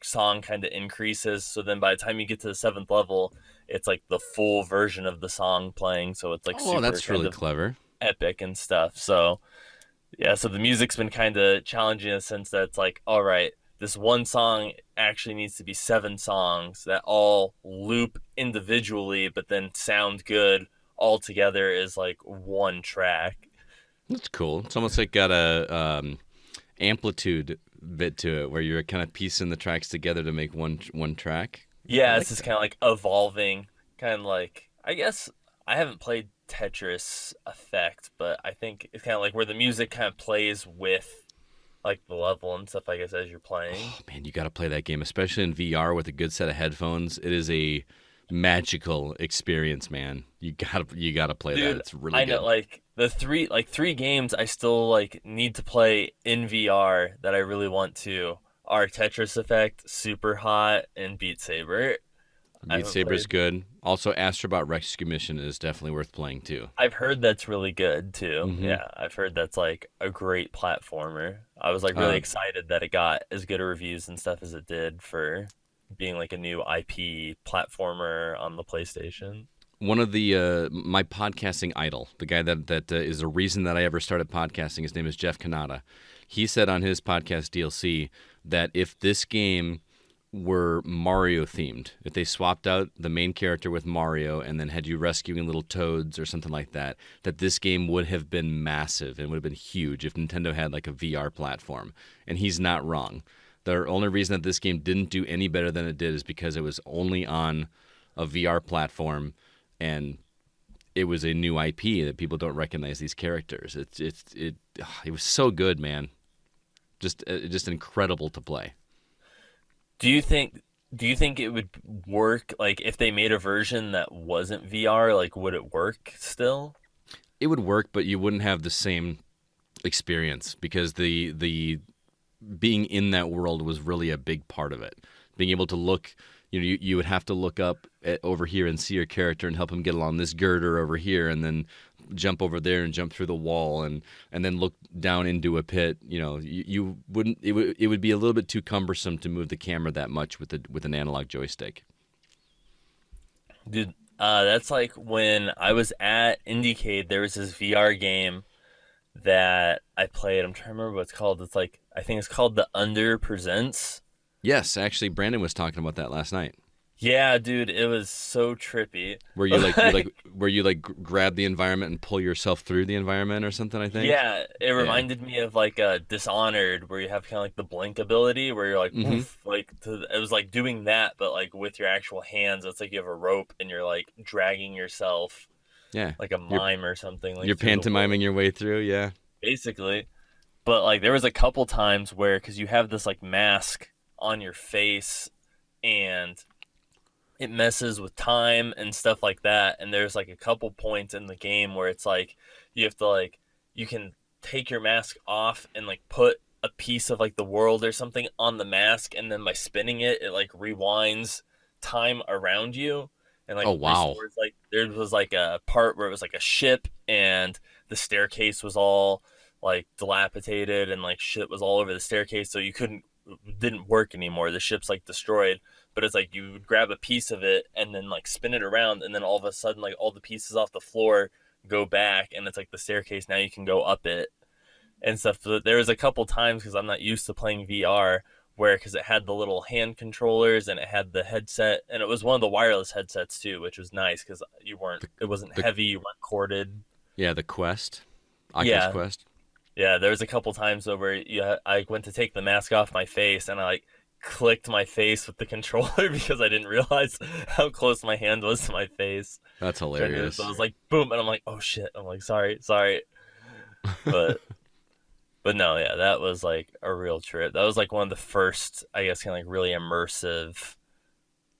song kind of increases. So then by the time you get to the seventh level, it's like the full version of the song playing. So it's like Oh, super that's kind really of clever. epic and stuff. So yeah, so the music's been kind of challenging in the sense that it's like, all right, this one song actually needs to be seven songs that all loop individually, but then sound good all together is like one track. That's cool. It's almost like got a amplitude bit to it where you're kind of piecing the tracks together to make one track. I Yeah, it's like just that. kind of like evolving, kind of like, I guess I haven't played Tetris Effect, but I think it's kind of like where the music kind of plays with like the level and stuff, I guess, as you're playing. Oh man, you got to play that game, especially in VR with a good set of headphones. It is a magical experience, man. You gotta play that. Dude, It's really I know good. like the three games I still like need to play in VR that I really want to are Tetris Effect, Super Hot, and Beat Saber. Beat Saber's good. Also, Astrobot Rescue Mission is definitely worth playing too. I've heard that's really good too. Mm-hmm. Yeah, I've heard that's like a great platformer. I was like really excited that it got as good a reviews and stuff as it did for being like a new IP platformer on the PlayStation. One of the my podcasting idol, the guy that is the reason that I ever started podcasting. His name is Jeff Kanata. He said on his podcast DLC that if this game were Mario themed, if they swapped out the main character with Mario and then had you rescuing little toads or something like that, that this game would have been massive and would have been huge if Nintendo had like a VR platform. And he's not wrong. The only reason that this game didn't do any better than it did is because it was only on a VR platform, and it was a new IP that people don't recognize these characters. It was so good, man. Just incredible to play. Do you think it would work like if they made a version that wasn't VR, like would it work still? It would work, but you wouldn't have the same experience because the being in that world was really a big part of it. Being able to look, you would have to look up over here and see your character and help him get along this girder over here, and then jump over there and jump through the wall and then look down into a pit. You wouldn't. It would be a little bit too cumbersome to move the camera that much with an analog joystick. Dude, that's like when I was at Indiecade, there was this VR game that I played. I'm trying to remember what it's called. It's like, I think it's called The Under Presents. Yes, actually, Brandon was talking about that last night. Yeah, dude, it was so trippy. Where you grab the environment and pull yourself through the environment or something, I think. Yeah, it reminded me of like Dishonored, where you have kind of like the blink ability, where you're like, oof, it was like doing that, but like with your actual hands. It's like you have a rope and you're like dragging yourself. Yeah, like a mime or something. Like you're pantomiming your way through. Yeah, basically. But like there was a couple times where, because you have this like mask on your face, and it messes with time and stuff like that. And there's like a couple points in the game where it's like you have to like, you can take your mask off and like put a piece of like the world or something on the mask, and then by spinning it, it like rewinds time around you. And like, oh wow, like there was like a part where it was like a ship and the staircase was all like dilapidated and like shit was all over the staircase, so didn't work anymore. The ship's like destroyed, but it's like you would grab a piece of it and then like spin it around, and then all of a sudden like all the pieces off the floor go back, and it's like the staircase, now you can go up it and stuff. So there was a couple times, because I'm not used to playing VR, where, because it had the little hand controllers and it had the headset, and it was one of the wireless headsets too, which was nice because it wasn't heavy, you weren't corded. Yeah, the Quest, Oculus Quest. Yeah, there was a couple times though where I went to take the mask off my face, and I like clicked my face with the controller because I didn't realize how close my hand was to my face. That's hilarious. So I was like, boom, and I'm like, oh shit. I'm like, sorry. But no, yeah, that was like a real trip. That was like one of the first, I guess, kind of like really immersive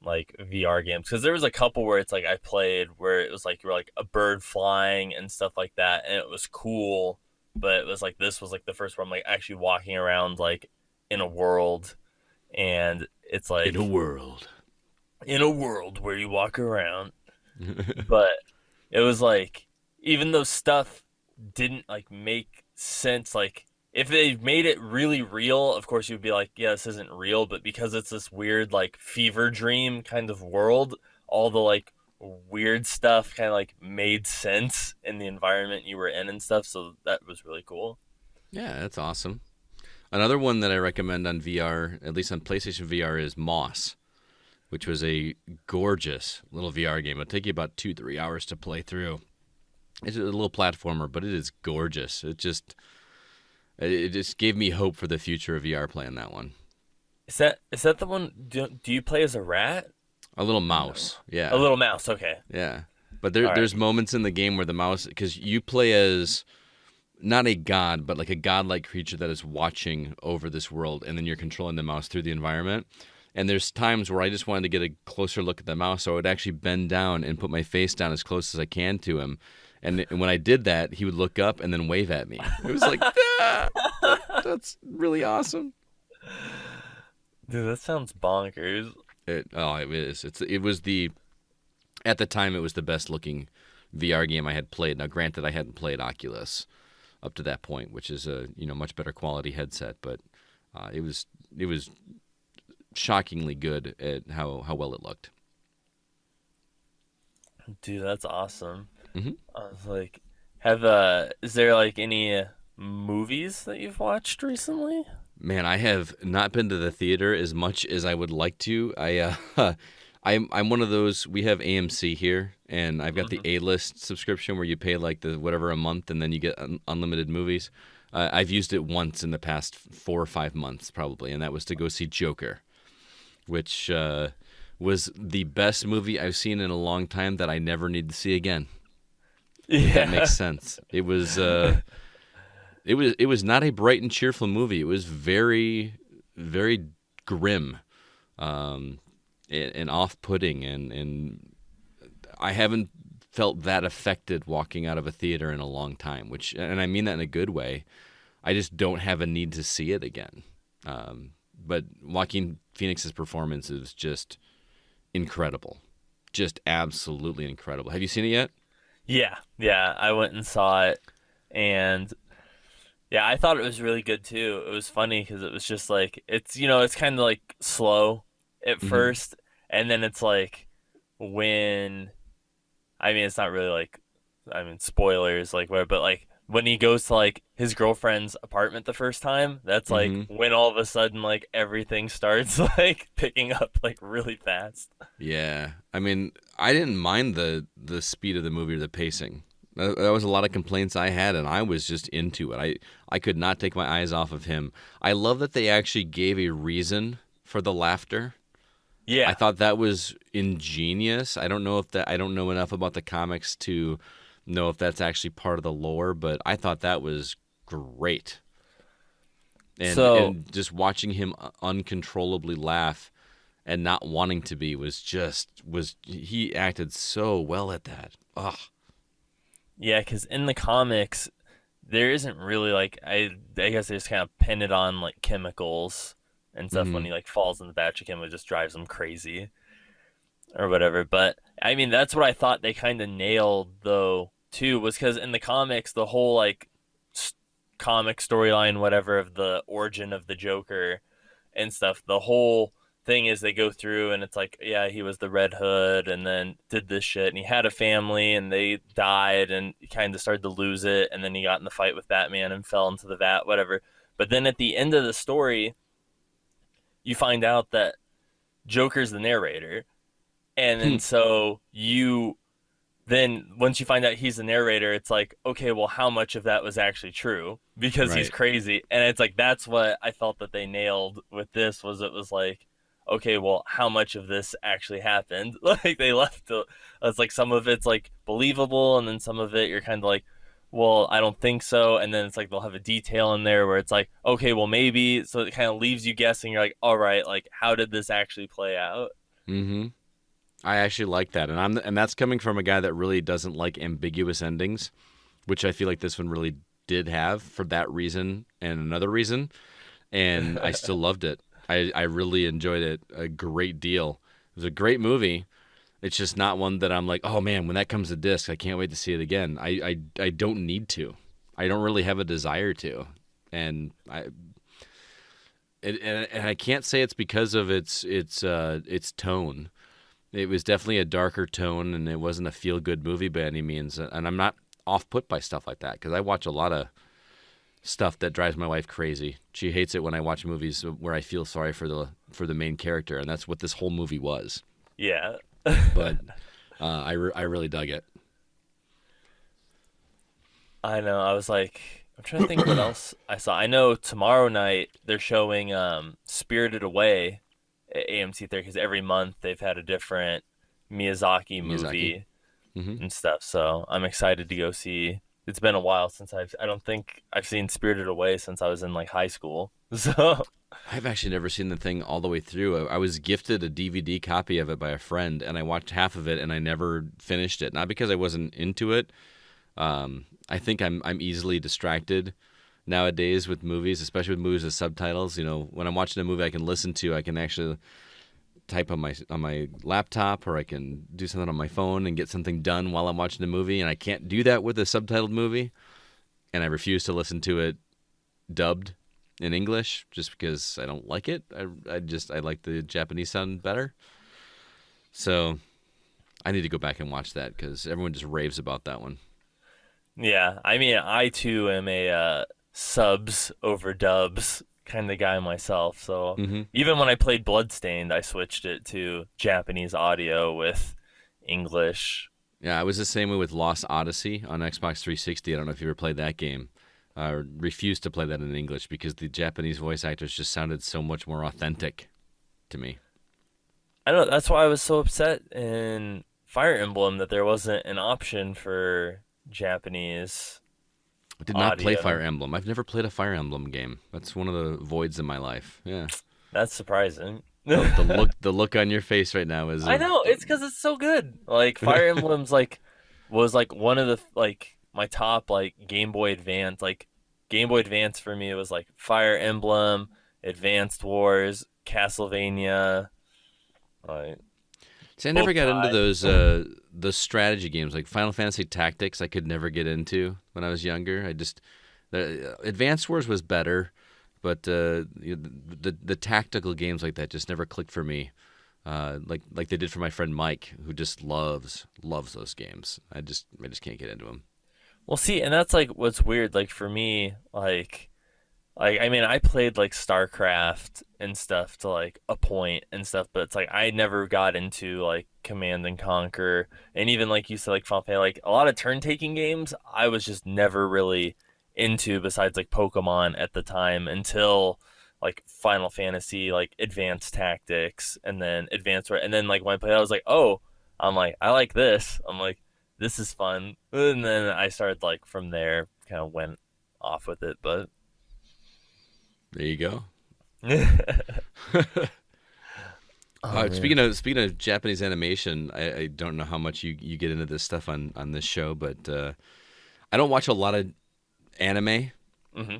like VR games. Because there was a couple where it's like I played where it was like you were like a bird flying and stuff like that, and it was cool. But it was like, this was like the first where I'm like actually walking around like in a world, and it's like in a world where you walk around. But it was like, even though stuff didn't like make sense, like if they made it really real, of course you'd be like, yeah, this isn't real. But because it's this weird like fever dream kind of world, all the like weird stuff kind of like made sense in the environment you were in and stuff. So that was really cool. Yeah, that's awesome. Another one that I recommend on VR, at least on PlayStation VR, is Moss, which was a gorgeous little VR game. It'll take you about 2-3 hours to play through. It's a little platformer, but it is gorgeous. It just gave me hope for the future of VR playing that one. Is that the one? Do you play as a rat? A little mouse, yeah. A little mouse, okay. Yeah, but there's moments in the game where the mouse, because you play as not a god, but like a godlike creature that is watching over this world, and then you're controlling the mouse through the environment. And there's times where I just wanted to get a closer look at the mouse, so I would actually bend down and put my face down as close as I can to him. And when I did that, he would look up and then wave at me. It was like, that's really awesome. Dude, that sounds bonkers. It is. It was at the time it was the best looking VR game I had played. Now, granted, I hadn't played Oculus up to that point, which is a much better quality headset, but it was shockingly good at how well it looked. Dude, that's awesome. Mm-hmm. I was like, is there like any movies that you've watched recently? Man, I have not been to the theater as much as I would like to. I'm one of those. We have AMC here, and I've got the A-list subscription where you pay like the whatever a month, and then you get unlimited movies. I've used it once in the past 4 or 5 months, probably, and that was to go see Joker, which was the best movie I've seen in a long time that I never need to see again. If that makes sense. It was not a bright and cheerful movie. It was very, very grim, and off-putting, and I haven't felt that affected walking out of a theater in a long time. And I mean that in a good way. I just don't have a need to see it again. But Joaquin Phoenix's performance is just incredible, just absolutely incredible. Have you seen it yet? Yeah, I went and saw it, and yeah, I thought it was really good too. It was funny because it was just like it's kind of like slow at first, and then it's like when, I mean, it's not really like, I mean, spoilers, like where, but like when he goes to like his girlfriend's apartment the first time, that's like when all of a sudden like everything starts like picking up like really fast. Yeah, I mean, I didn't mind the speed of the movie or the pacing. That was a lot of complaints I had, and I was just into it. I could not take my eyes off of him. I love that they actually gave a reason for the laughter. Yeah, I thought that was ingenious. I don't know enough about the comics to know if that's actually part of the lore, but I thought that was great. And just watching him uncontrollably laugh and not wanting to be he acted so well at that. Ugh. yeah, because in the comics there isn't really like, I guess they just kind of pin it on like chemicals and stuff. When he like falls in the batch of chemicals, it just drives him crazy or whatever. But I mean, that's what I thought they kind of nailed though too, was because in the comics the whole like comic storyline, whatever, of the origin of the Joker and stuff, the whole thing is they go through and it's like, yeah, he was the Red Hood and then did this shit and he had a family and they died and he kind of started to lose it, and then he got in the fight with Batman and fell into the vat, whatever. But then at the end of the story you find out that Joker's the narrator, and then so then once you find out he's the narrator, it's like, okay, well, how much of that was actually true? Because he's crazy. And it's like, that's what I felt that they nailed with this, was it was like, okay, well, how much of this actually happened? Like they it's like some of it's like believable, and then some of it you're kind of like, well, I don't think so. And then it's like they'll have a detail in there where it's like, okay, well, maybe. So it kind of leaves you guessing. You're like, all right, like how did this actually play out? Mm-hmm. I actually like that, and that's coming from a guy that really doesn't like ambiguous endings, which I feel like this one really did have for that reason and another reason, and I still loved it. I really enjoyed it a great deal. It was a great movie. It's just not one that I'm like, oh man, when that comes to disc, I can't wait to see it again. I don't need to. I don't really have a desire to, and I can't say it's because of its tone. It was definitely a darker tone, and it wasn't a feel-good movie by any means. And I'm not off-put by stuff like that, because I watch a lot of stuff that drives my wife crazy. She hates it when I watch movies where I feel sorry for the main character, and that's what this whole movie was. Yeah. But I really dug it. I know. I was like, I'm trying to think what else I saw. I know tomorrow night they're showing Spirited Away at AMC Theater, because every month they've had a different Miyazaki movie and stuff. So I'm excited to go see. It's been a while since I don't think I've seen Spirited Away since I was in like high school. So I've actually never seen the thing all the way through. I was gifted a DVD copy of it by a friend, and I watched half of it, and I never finished it. Not because I wasn't into it. I think I'm easily distracted nowadays with movies, especially with movies with subtitles. You know, when I'm watching a movie I can listen to, I can actually type on my laptop, or I can do something on my phone and get something done while I'm watching a movie, and I can't do that with a subtitled movie, and I refuse to listen to it dubbed in English just because I don't like it. I like the Japanese sound better. So I need to go back and watch that because everyone just raves about that one. Yeah, I mean, I too am a subs over dubs kind of guy myself. So Mm-hmm. even when I played Bloodstained, I switched it to Japanese audio with English. Yeah, I was the same way with Lost Odyssey on Xbox 360. I don't know if you ever played that game. I refused to play that in English because the Japanese voice actors just sounded so much more authentic to me. I don't know, that's why I was so upset in Fire Emblem that there wasn't an option for Japanese I did not play audio. Fire Emblem. I've never played a Fire Emblem game. That's one of the voids in my life. Yeah. That's surprising. The look on your face right now is I know, it's because it's so good. Like Fire Emblem's was like one of the my top like Game Boy Advance. Like Game Boy Advance for me, it was like Fire Emblem, Advanced Wars, Castlevania. Like See, I never got into Bowtie. those strategy games like Final Fantasy Tactics. I could never get into when I was younger. The Advanced Wars was better, but the tactical games like that just never clicked for me. Like they did for my friend Mike, who just loves those games. I just can't get into them. Well, see, and that's like what's weird. Like for me, like I mean, I played like StarCraft and stuff to like a point and stuff, but it's like I never got into like Command and Conquer, and even like you said, like Final Fantasy, like a lot of turn-taking games, I was just never really into. Besides like Pokemon at the time, until like Final Fantasy, like Advanced Tactics, and then and then like when I played, I was like, oh, I'm like I like this. I'm like this is fun, and then I started like from there, kind of went off with it, but. There you go. Oh, Speaking of Japanese animation, I don't know how much you get into this stuff on this show, but I don't watch a lot of anime,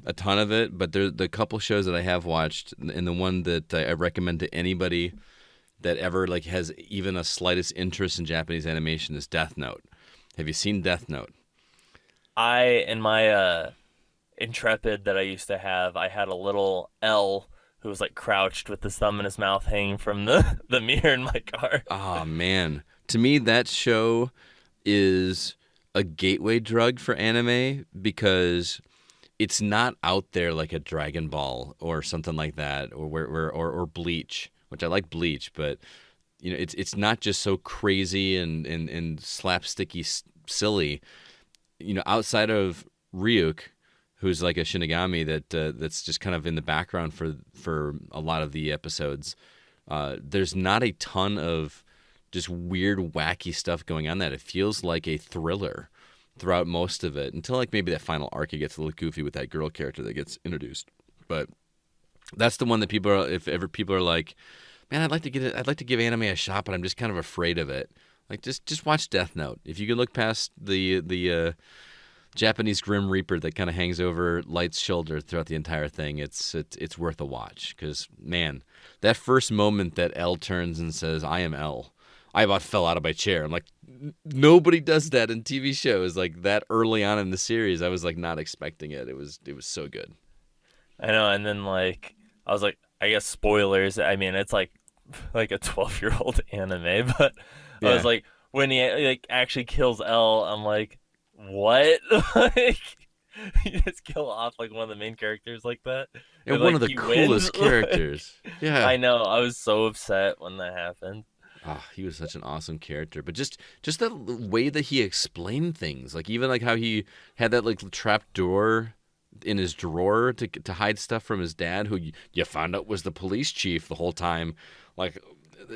a ton of it. But the couple shows that I have watched, and the one that I recommend to anybody that ever like has even a slightest interest in Japanese animation is Death Note. Have you seen Death Note? in my Intrepid that I used to have, I had a little L who was like crouched with his thumb in his mouth hanging from the mirror in my car. Oh man, to me that show is a gateway drug for anime because it's not out there like a Dragon Ball or something like that, or Bleach, which I like Bleach, but it's not just so crazy and slapsticky silly. Outside of Ryuk, who's like a Shinigami that's just kind of in the background for a lot of the episodes. There's not a ton of just weird, wacky stuff going on that it feels like a thriller throughout most of it, until like maybe that final arc it gets a little goofy with that girl character that gets introduced. But that's the one that if ever people are like, man, I'd like to give anime a shot, but I'm just kind of afraid of it. Like just watch Death Note. If you can look past the Japanese Grim Reaper that kind of hangs over Light's shoulder throughout the entire thing, it's worth a watch. Because man, that first moment that L turns and says, "I am L," I about fell out of my chair. I'm like, nobody does that in TV shows like that early on in the series. I was like not expecting it. It was so good. I know, and then like I was like, I guess spoilers. I mean, it's like a 12-year-old anime, but I was Yeah. like, when he like actually kills L, I'm like, what? Like, you just kill off like one of the main characters like that, And one like of the he wins. coolest characters. Yeah. I know. I was so upset when that happened. Oh, he was such an awesome character. But just the way that he explained things, like even like how he had that like trap door in his drawer to hide stuff from his dad, who you found out was the police chief the whole time. Like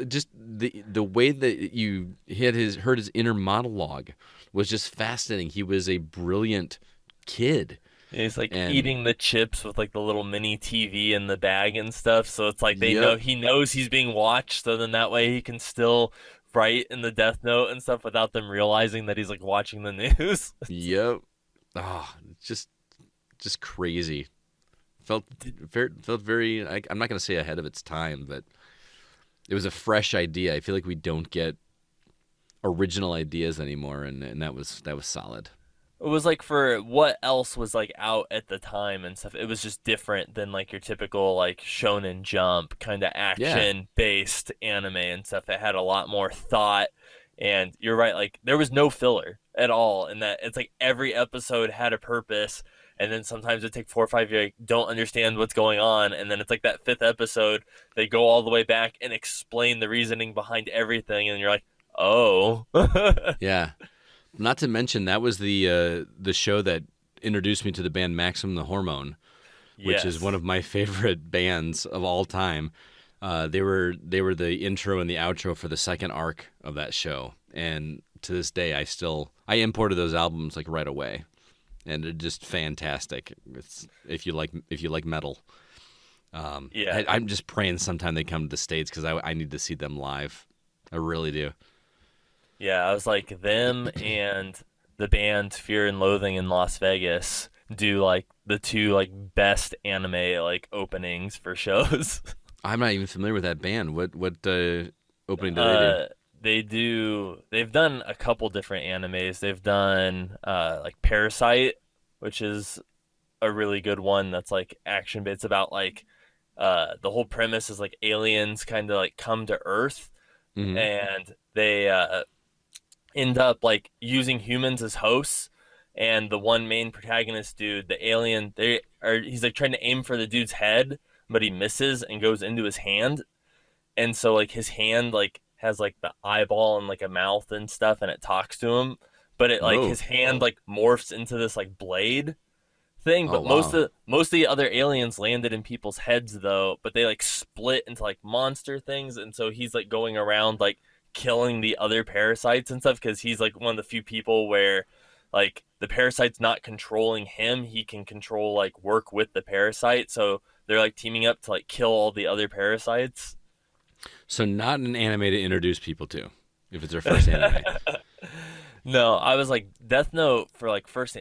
just the way that you heard his inner monologue was just fascinating. He was a brilliant kid. He's like And eating the chips with like the little mini TV in the bag and stuff. So it's like they know yep, he knows he's being watched. So then that way he can still write in the Death Note and stuff without them realizing that he's like watching the news. yep. Ah, just crazy. Felt very. I'm not gonna say ahead of its time, but it was a fresh idea. I feel like we don't get original ideas anymore, and that was solid. It was like for what else was like out at the time and stuff. It was just different than like your typical like Shonen Jump kind of Yeah. action based anime and stuff. It had a lot more thought, and you're right, like there was no filler at all. And that it's like every episode had a purpose, and then sometimes it take 4 or 5 years, like, don't understand what's going on, and then it's like that fifth episode they go all the way back and explain the reasoning behind everything, and you're like, oh. Yeah. Not to mention that was the show that introduced me to the band Maximum the Hormone, which is Yes. one of my favorite bands of all time. They were the intro and the outro for the second arc of that show, and to this day I imported those albums like right away, and they're just fantastic. It's if you like metal. Yeah. I'm just praying sometime they come to the States because I need to see them live. I really do. Yeah, I was like them and the band Fear and Loathing in Las Vegas do like the two like best anime like openings for shows. I'm not even familiar with that band. What opening do they do? They've done a couple different animes. They've done like Parasite, which is a really good one that's like action, but it's about like the whole premise is like aliens kind of like come to Earth, Hmm. and they end up like using humans as hosts. And the one main protagonist dude, the alien, he's like trying to aim for the dude's head, but he misses and goes into his hand. And so like his hand like has like the eyeball and like a mouth and stuff, and it talks to him, but it like Oh, his hand like morphs into this like blade thing. oh But wow. most of the other aliens landed in people's heads though, but they like split into like monster things, and so he's like going around like killing the other parasites and stuff, because he's like one of the few people where like the parasite's not controlling him, he can control like work with the parasite, so they're like teaming up to like kill all the other parasites. So not an anime to introduce people to, if it's their first anime. No, I was like Death Note for like first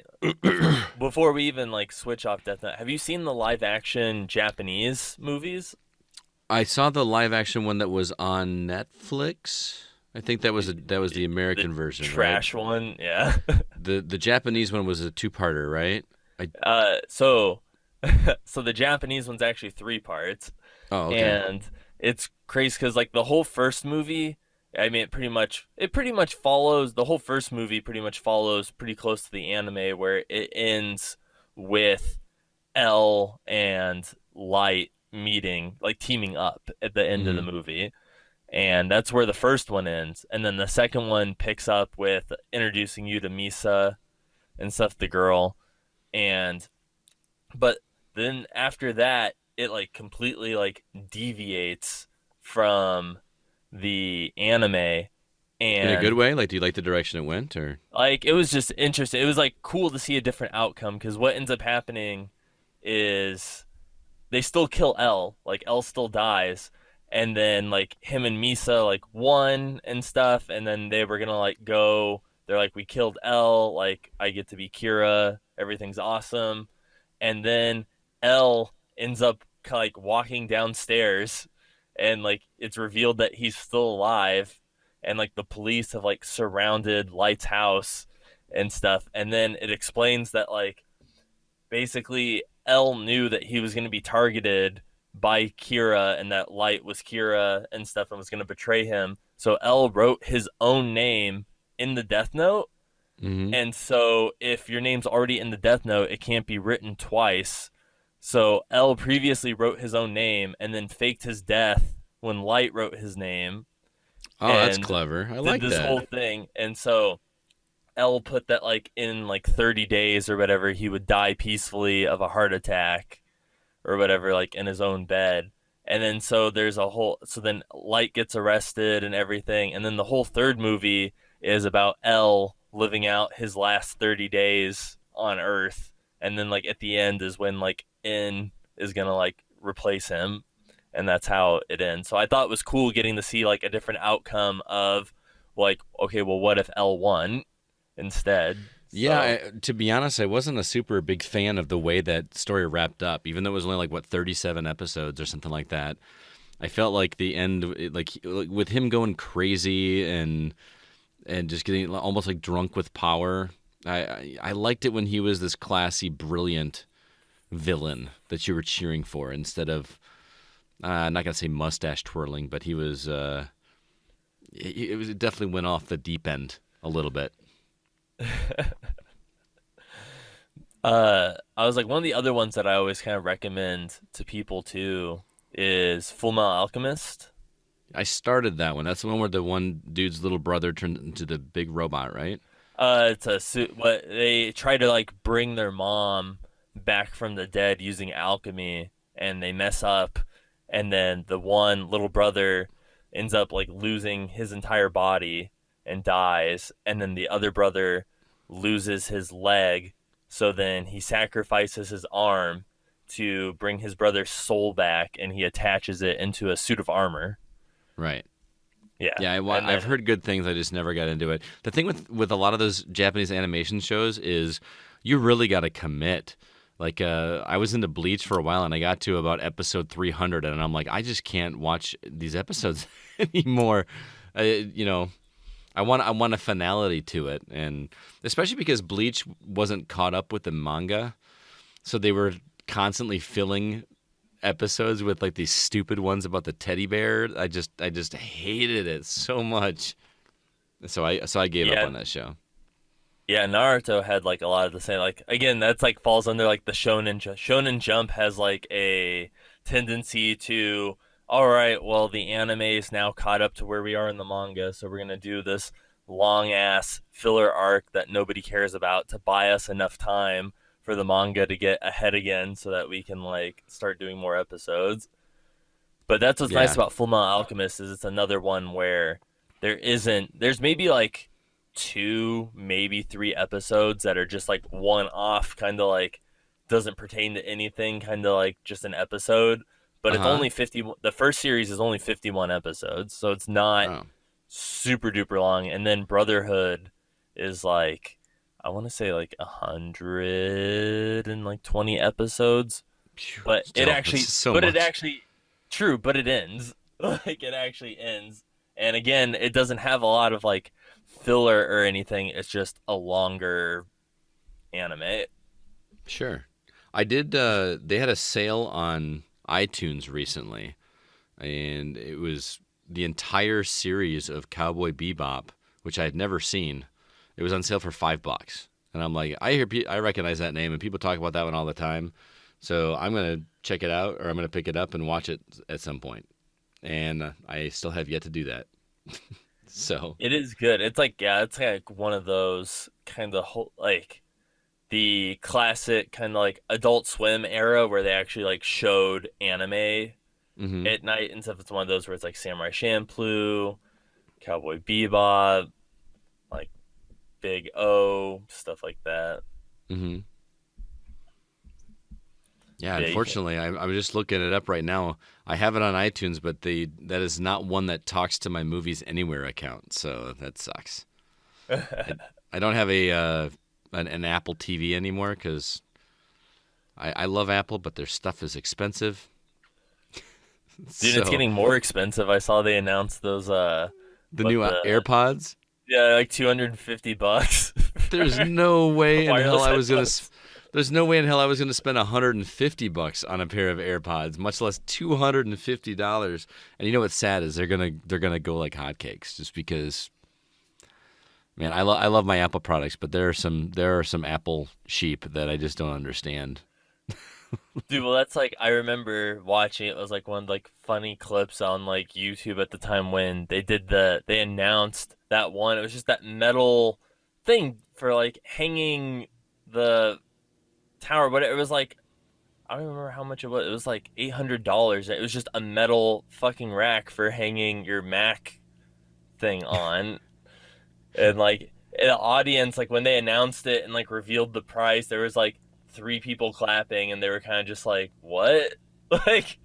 before we even like switch off Death Note. Have you seen the live action Japanese movies? I saw the live action one that was on Netflix. I think that was the The American version, right? trash one, yeah. The Japanese one was a two-parter, right? So so the Japanese one's actually three parts, Oh, okay. and it's crazy because like the whole first movie, I mean, it pretty much follows the whole first movie. Pretty much follows pretty close to the anime, where it ends with L and Light meeting, like teaming up at the end of the Hmm. movie. And that's where the first one ends. And then the second one picks up with introducing you to Misa and stuff, the girl. And but then after that, it like completely like deviates from the anime, In a good and way? Like, do you like the direction it went, or? like it was just interesting. It was like cool to see a different outcome, because what ends up happening is they still kill L, like L still dies, and then like him and Misa like won and stuff, and then they were gonna like go. They're like, we killed L, like I get to be Kira, everything's awesome, and then L ends up like walking downstairs, and like it's revealed that he's still alive, and like the police have like surrounded Light's house and stuff, and then it explains that like basically L knew that he was going to be targeted by Kira, and that Light was Kira and stuff, and was going to betray him. So L wrote his own name in the Death Note. Hmm. And so if your name's already in the Death Note, it can't be written twice. So L previously wrote his own name and then faked his death when Light wrote his name Oh, that's and clever. I did like this that. whole thing. And so L put that like in like 30 days or whatever, he would die peacefully of a heart attack or whatever, like in his own bed. And then so there's a whole, so then Light gets arrested and everything. And then the whole third movie is about L living out his last 30 days on Earth. And then like at the end is when like N is gonna like replace him. And that's how it ends. So I thought it was cool getting to see like a different outcome of like, okay, well, what if L won instead? Yeah, So to be honest, I wasn't a super big fan of the way that story wrapped up, even though it was only like what 37 episodes or something like that. I felt like the end, like with him going crazy and just getting almost like drunk with power. I liked it when he was this classy, brilliant villain that you were cheering for instead of I'm not gonna say mustache twirling, but he was it definitely went off the deep end a little bit. I was like one of the other ones that I always kind of recommend to people too is Full Metal Alchemist. I started that one. That's the one where the one dude's little brother turned into the big robot, right? It's a suit. What they try to like bring their mom back from the dead using alchemy, and they mess up, and then the one little brother ends up like losing his entire body and dies, and then the other brother loses his leg, so then he sacrifices his arm to bring his brother's soul back, and he attaches it into a suit of armor. Right. Yeah, Yeah, I've heard good things. I just never got into it. The thing with a lot of those Japanese animation shows is you really got to commit. Like I was into Bleach for a while, and I got to about episode 300, and I'm like, I just can't watch these episodes anymore. You know, I want a finality to it, and especially because Bleach wasn't caught up with the manga, so they were constantly filling episodes with like these stupid ones about the teddy bear. I just hated it so much. So I gave up yeah, on that show. yeah. Naruto had like a lot of the same. Like again, that's like falls under like the Shonen Jump has like a tendency to. All right, well, the anime is now caught up to where we are in the manga, so we're gonna do this long ass filler arc that nobody cares about to buy us enough time for the manga to get ahead again, so that we can like start doing more episodes. But that's what's nice Yeah. about Full Metal Alchemist is it's another one where there's maybe like two, maybe three episodes that are just like one off, kind of like doesn't pertain to anything, kind of like just an episode. But Uh it's huh. only 50. The first series is only 51 episodes, so it's not Oh. super duper long. And then Brotherhood is like I want to say like 120 episodes, Phew, but it still, that's actually, just so but it much. actually, true, but it ends. Like it actually ends. And again, it doesn't have a lot of like filler or anything. It's just a longer anime. Sure. I did. They had a sale on iTunes recently, and it was the entire series of Cowboy Bebop, which I had never seen. It was on sale for $5, and I'm like, I recognize that name, and people talk about that one all the time. So I'm gonna check it out, or I'm gonna pick it up and watch it at some point. And I still have yet to do that. So It is good. It's like yeah, it's like one of those kind of like the classic kind of like Adult Swim era where they actually like showed anime hmm at night and stuff. It's one of those where it's like Samurai Champloo, Cowboy Bebop, like Big O, stuff like that. hmm Yeah, Yeah, you can. unfortunately, I'm just looking it up right now. I have it on iTunes, but that is not one that talks to my Movies Anywhere account, so that sucks. I, I don't have an Apple TV anymore because I love Apple, but their stuff is expensive. Dude, it's So getting more expensive. I saw they announced those the what new the AirPods, yeah, like $250 there's for no way in hell wireless I was gonna. headphones. There's no way in hell I was gonna spend $150 on a pair of AirPods, much less $250. And you know what's sad is they're gonna go like hotcakes, just because. Man, I love my Apple products, but there are some Apple sheep that I just don't understand. Dude, well that's like I remember watching it was like one of like funny clips on like YouTube at the time when they announced that one. It was just that metal thing for like hanging the tower, but it was like I don't remember how much it was. It was like $800. It was just a metal fucking rack for hanging your Mac thing on. And like the audience, like when they announced it and like revealed the price, there was like three people clapping, and they were kind of just like, "What?" Like,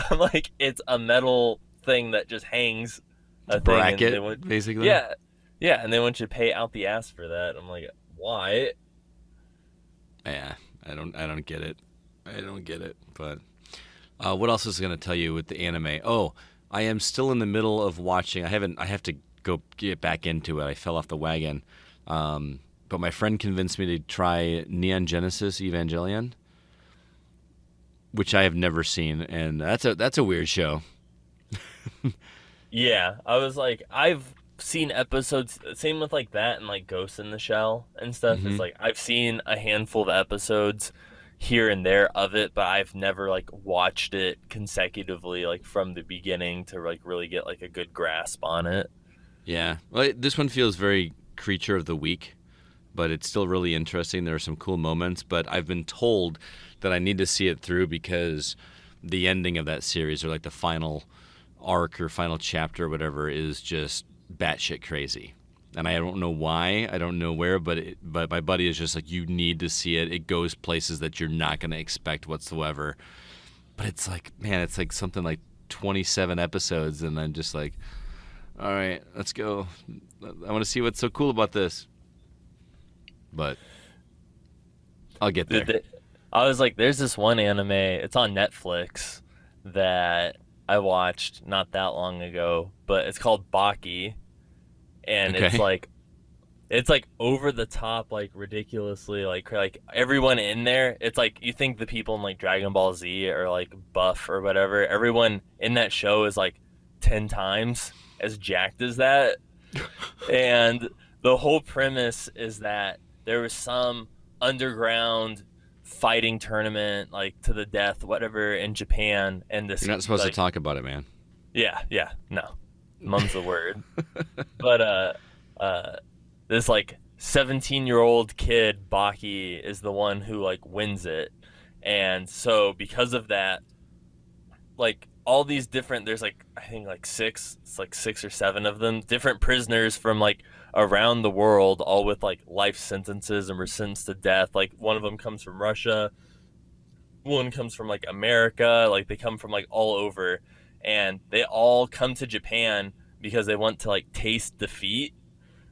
I'm like, it's a metal thing that just hangs It's a a thing, and they bracket, went, basically. yeah, yeah, and they want you to pay out the ass for that. I'm like, why? Yeah, I don't get it. I don't get it. But What else is going to tell you with the anime? Oh, I am still in the middle of watching. I have to go get back into it. I fell off the wagon. But my friend convinced me to try Neon Genesis Evangelion, which I have never seen, and that's a weird show. Yeah, I was like, I've seen episodes. Same with like that and like Ghost in the Shell and stuff. It's Hmm. like I've seen a handful of episodes here and there of it, but I've never like watched it consecutively, like from the beginning to like really get like a good grasp on it. Yeah, well, this one feels very Creature of the Week, but it's still really interesting. There are some cool moments, but I've been told that I need to see it through because the ending of that series, or like the final arc or final chapter or whatever, is just batshit crazy. And I don't know why, I don't know where, but my buddy is just like, you need to see it. It goes places that you're not going to expect whatsoever. But it's like, man, it's like something like 27 episodes, and I'm just like, all right, let's go. I want to see what's so cool about this. But I'll get there. I was like, there's this one anime. It's on Netflix that I watched not that long ago, but it's called Baki, and Okay. it's like over the top, like ridiculously, like everyone in there. It's like you think the people in like Dragon Ball Z or like Buff or whatever. Everyone in that show is like 10 times as jacked as that, and the whole premise is that there was some underground fighting tournament, like to the death, whatever, in Japan, and this You're not supposed to like talk about it, man. yeah, no, mum's the word. But uh, this like 17-year-old kid Baki is the one who like wins it, and so because of that, like all these different, there's like I think like it's like 6 or 7 of them, different prisoners from like around the world, all with like life sentences and were sentenced to death. Like one of them comes from Russia, one comes from like America, like they come from like all over, and they all come to Japan because they want to like taste defeat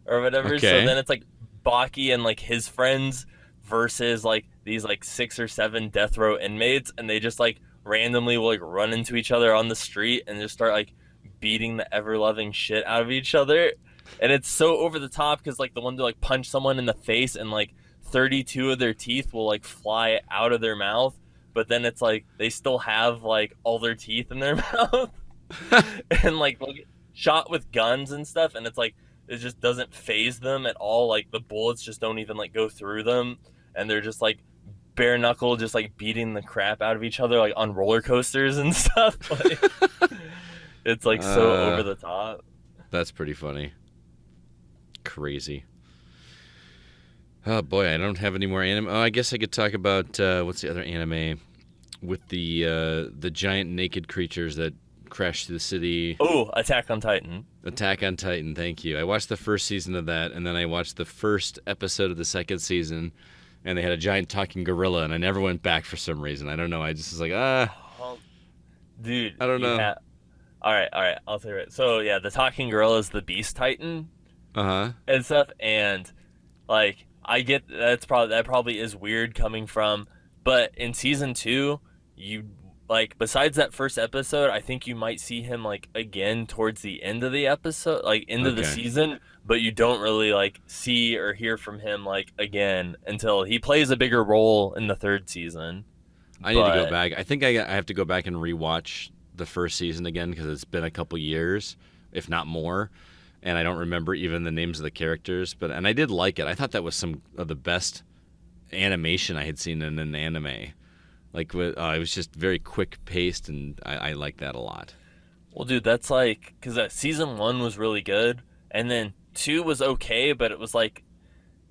or whatever. So Okay. then it's like Baki and like his friends versus like these like 6 or 7 death row inmates, and they just like randomly will like run into each other on the street and just start like beating the ever loving shit out of each other. And it's so over the top because like the one to like punch someone in the face and like 32 of their teeth will like fly out of their mouth, but then it's like they still have like all their teeth in their mouth, and like they'll get shot with guns and stuff, and it's like it just doesn't phase them at all. Like the bullets just don't even like go through them, and they're just like bare knuckle, just like beating the crap out of each other, like on roller coasters and stuff. Like it's like so over uh, the top. that's pretty funny. Crazy. Oh boy, I don't have any more anime. Oh, I guess I could talk about what's the other anime with the giant naked creatures that crash through the city. Oh, Attack on Titan. Attack on Titan. Thank you. I watched the first season of that, and then I watched the first episode of the second season, and they had a giant talking gorilla, and I never went back for some reason. I don't know. I just was like, Oh, dude, I don't you know. have. All right. I'll tell you it. So yeah, the talking gorilla is the Beast Titan Uh huh. and stuff, and like I get that probably is weird coming from, but in season 2, you like besides that first episode, I think you might see him like again towards the end of the episode, like end of the Okay. season, but you don't really like see or hear from him like again until he plays a bigger role in the third season. I need to go But back. I think I have to go back and rewatch the first season again because it's been a couple years, if not more, and I don't remember even the names of the characters. But and I did like it. I thought that was some of the best animation I had seen in an anime. Like it was just very quick paced, and I like that a lot. well, dude, that's like because season 1 was really good, and then 2 was okay, but it was like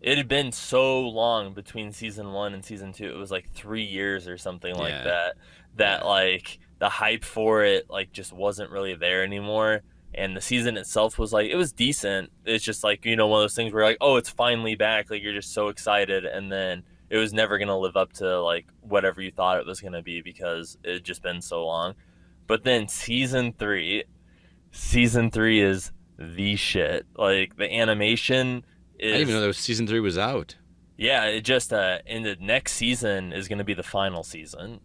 it had been so long between season 1 and season 2. It was like 3 years or something like Yeah, that. That yeah. like the hype for it like just wasn't really there anymore. And the season itself was like it was decent. It's just like one of those things where like oh it's finally back. Like you're just so excited, and then it was never gonna live up to like whatever you thought it was gonna be because it had just been so long. But then season three is the shit. Like the animation I didn't even know is that was season 3 was out. yeah, it just in the next season is going to be the final season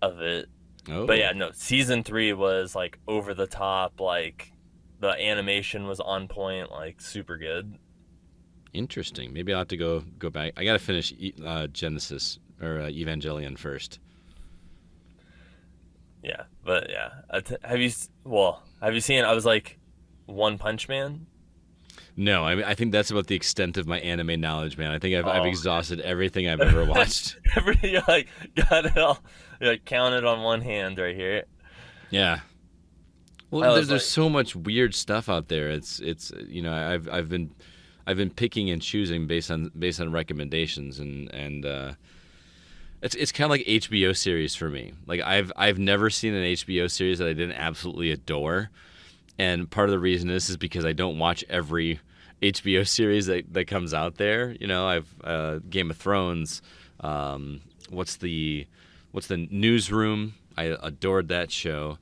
of it. Oh, But yeah, no, season 3 was like over the top, like the animation was on point, like super good. interesting. Maybe I'll have to go back. I got to finish Genesis or Evangelion first. Yeah, but yeah, have you seen? I was like, One Punch Man. No, I think that's about the extent of my anime knowledge, man. I think I've Oh, exhausted everything I've ever watched. you like got it all, you like counted on one hand right here. Yeah. Well, I was there's like, so much weird stuff out there. It's I've been picking and choosing based on recommendations and it's kind of like HBO series for me. Like I've never seen an HBO series that I didn't absolutely adore, and part of the reason is because I don't watch every HBO series that comes out there. You know, I've Game of Thrones. What's the Newsroom? I adored that show.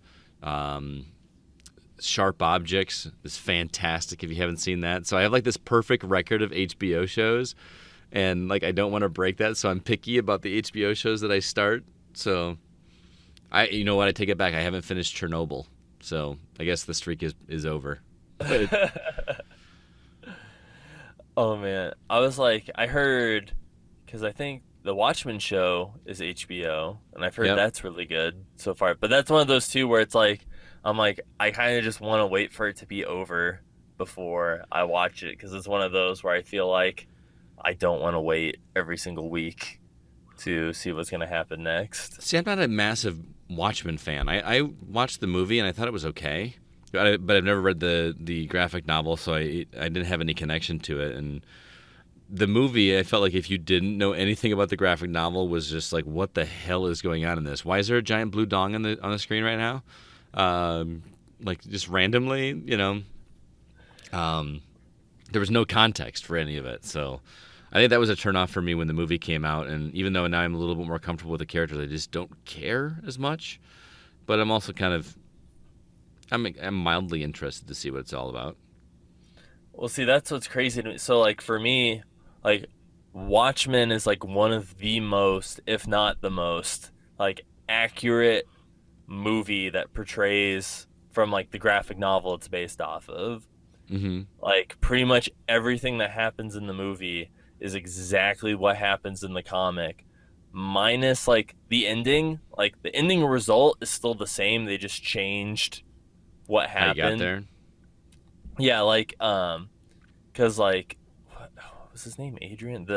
Sharp Objects is fantastic if you haven't seen that. So I have like this perfect record of HBO shows, and like I don't want to break that, so I'm picky about the HBO shows that I start. So you know what, I take it back. I haven't finished Chernobyl, so I guess the streak is over. oh man, I was like, I heard, because I think the Watchmen show is HBO, and I've heard Yep. that's really good so far. But that's one of those two where it's like, I'm like, I kind of just want to wait for it to be over before I watch it, because it's one of those where I feel like I don't want to wait every single week to see what's going to happen next. See, I'm not a massive Watchmen fan. I watched the movie and I thought it was okay, but I've never read the graphic novel, so I didn't have any connection to it. And the movie, I felt like if you didn't know anything about the graphic novel, was just like, what the hell is going on in this? Why is there a giant blue dong on the screen right now? Like just randomly, you know. There was no context for any of it, so I think that was a turnoff for me when the movie came out. And even though now I'm a little bit more comfortable with the characters, I just don't care as much. But I'm also I'm mildly interested to see what it's all about. Well, see, that's what's crazy to me. So, like, for me, like, Watchmen is like one of the most, if not the most, like, accurate movie that portrays from like the graphic novel it's based off of. Mm-hmm. Like pretty much everything that happens in the movie is exactly what happens in the comic, minus like the ending. Like the ending result is still the same. They just changed what How you got happened. there? Yeah, like cuz like what was his name? Adrian?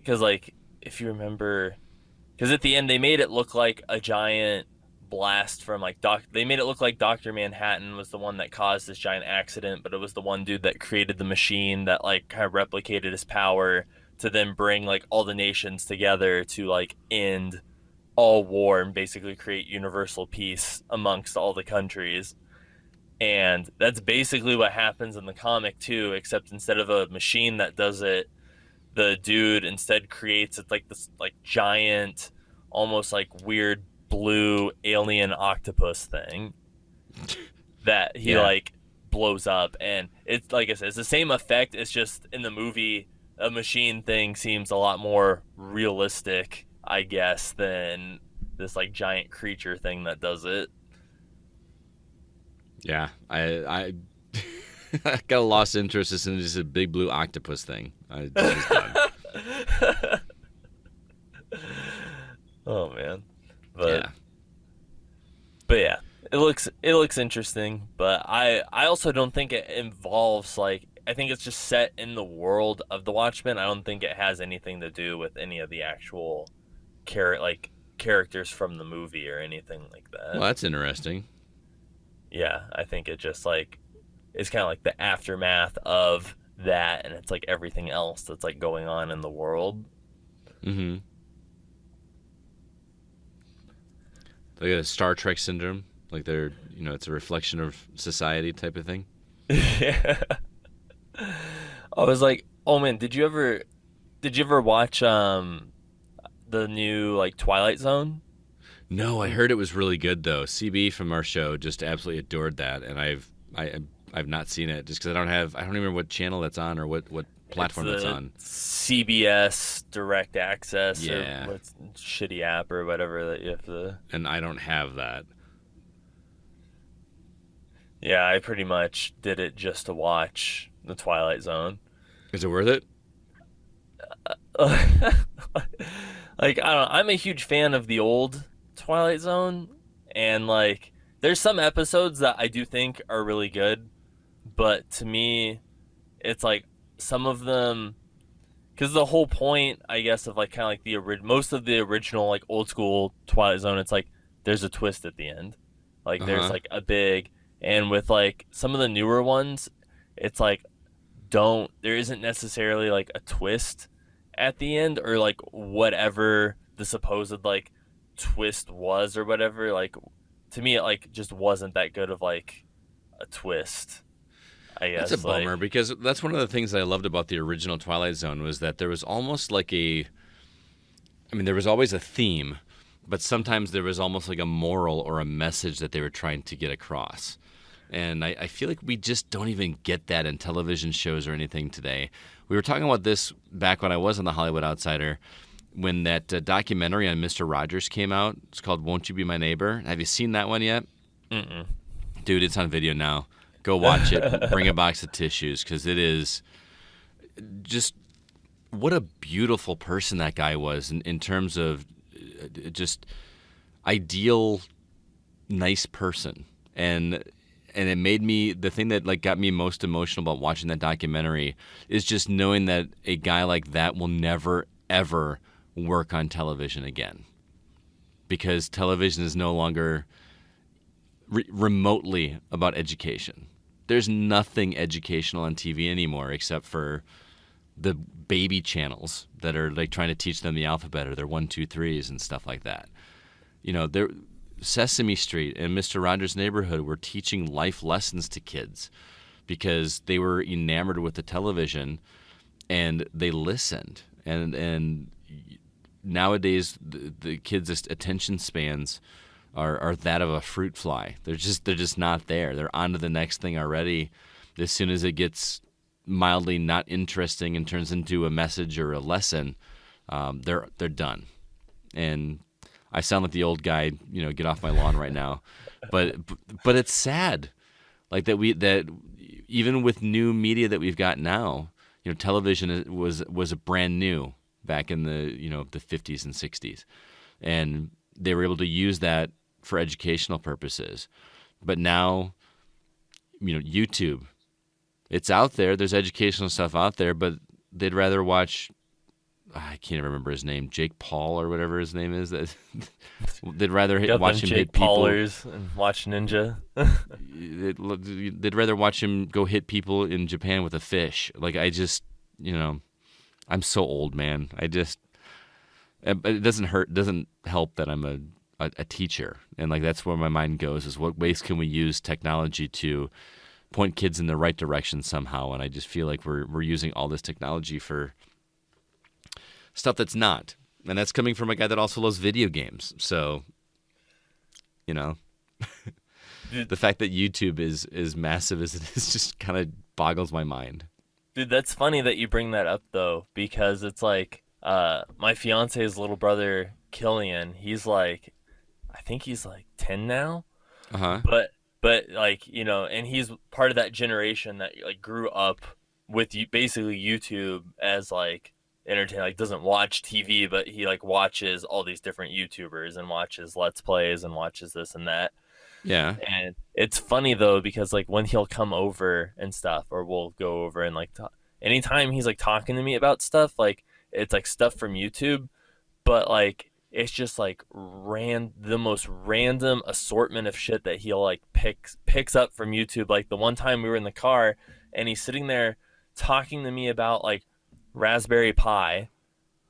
Cuz like if you remember, cuz at the end they made it look like a giant blast from like they made it look like Dr. Manhattan was the one that caused this giant accident, but it was the one dude that created the machine that like kind of replicated his power to then bring like all the nations together to like end all war and basically create universal peace amongst all the countries. And that's basically what happens in the comic too, except instead of a machine that does it, the dude instead creates it like this like giant, almost like weird blue alien octopus thing that he Yeah. like blows up. And it's like I said, it's the same effect. It's just in the movie a machine thing seems a lot more realistic, I guess, than this like giant creature thing that does it. Yeah, I I got a lost interest in just a big blue octopus thing. I just done. Oh man. Yeah. But yeah, it looks interesting, but I also don't think it involves like, I think it's just set in the world of the Watchmen. I don't think it has anything to do with any of the actual characters from the movie or anything like that. Well, that's interesting. Yeah, I think it just like it's kind of like the aftermath of that, and it's like everything else that's like going on in the world. Mm-hmm. Like a Star Trek syndrome, like they're, you know, it's a reflection of society type of thing. Yeah. I was like, oh man, did you ever watch the new like Twilight Zone? No, I heard it was really good though. CB from our show just absolutely adored that, and I've not seen it just because I don't remember what channel that's on or what platform it's that's the on. CBS Direct Access Yeah. or what's shitty app or whatever that you have to. And I don't have that. Yeah, I pretty much did it just to watch The Twilight Zone. Is it worth it? Like I don't know, I'm a huge fan of the old Twilight Zone, and like there's some episodes that I do think are really good, but to me it's like some of them, because the whole point I guess of like kind of like most of the original like old school Twilight Zone, it's like there's a twist at the end, like there's Uh-huh. like a big, and with like some of the newer ones it's like there isn't necessarily like a twist at the end, or like whatever the supposed like twist was or whatever, like to me it like just wasn't that good of like a twist, I That's a guess. Like bummer because that's one of the things that I loved about the original Twilight Zone was that there was almost like there was always a theme, but sometimes there was almost like a moral or a message that they were trying to get across. And I feel like we just don't even get that in television shows or anything today. We were talking about this back when I was on the Hollywood Outsider, when that documentary on Mr. Rogers came out. It's called Won't You Be My Neighbor? Have you seen that one yet? mm-mm. Dude, it's on video now. Go watch it. Bring a box of tissues, because it is just what a beautiful person that guy was in terms of just ideal, nice person. And it made me, the thing that like got me most emotional about watching that documentary is just knowing that a guy like that will never ever work on television again, because television is no longer remotely about education. There's nothing educational on TV anymore except for the baby channels that are like trying to teach them the alphabet or their 1, 2, 3s and stuff like that. There Sesame Street and Mr. Rogers' Neighborhood were teaching life lessons to kids because they were enamored with the television and they listened. And nowadays the kids' attention spans are that of a fruit fly. They're just not there. They're on to the next thing already. As soon as it gets mildly not interesting and turns into a message or a lesson, they're done. And I sound like the old guy, get off my lawn right now, but it's sad, like that even with new media that we've got now, television was a brand new back in the the 50s and 60s, and they were able to use that for educational purposes. But now, YouTube, it's out there. There's educational stuff out there, but they'd rather watch. I can't remember his name, Jake Paul or whatever his name is. They'd rather watch him hit people. Paulers and watch Ninja. They'd rather watch him go hit people in Japan with a fish. Like I'm so old, man. It doesn't help that I'm a teacher, and like that's where my mind goes: is what ways can we use technology to point kids in the right direction somehow? And I just feel like we're using all this technology for stuff that's not. And that's coming from a guy that also loves video games. So, the fact that YouTube is massive as it is just kind of boggles my mind. Dude, that's funny that you bring that up though, because it's like my fiance's little brother Killian, he's like, I think he's like 10 now. Uh-huh. But like, and he's part of that generation that like grew up with basically YouTube as like entertain, like doesn't watch TV, but he like watches all these different YouTubers and watches Let's Plays and watches this and that. Yeah. And it's funny though, because like when he'll come over and stuff, or we'll go over and like anytime he's like talking to me about stuff, like it's like stuff from YouTube, but like it's just like the most random assortment of shit that he'll like picks up from YouTube. Like the one time we were in the car and he's sitting there talking to me about like Raspberry Pi,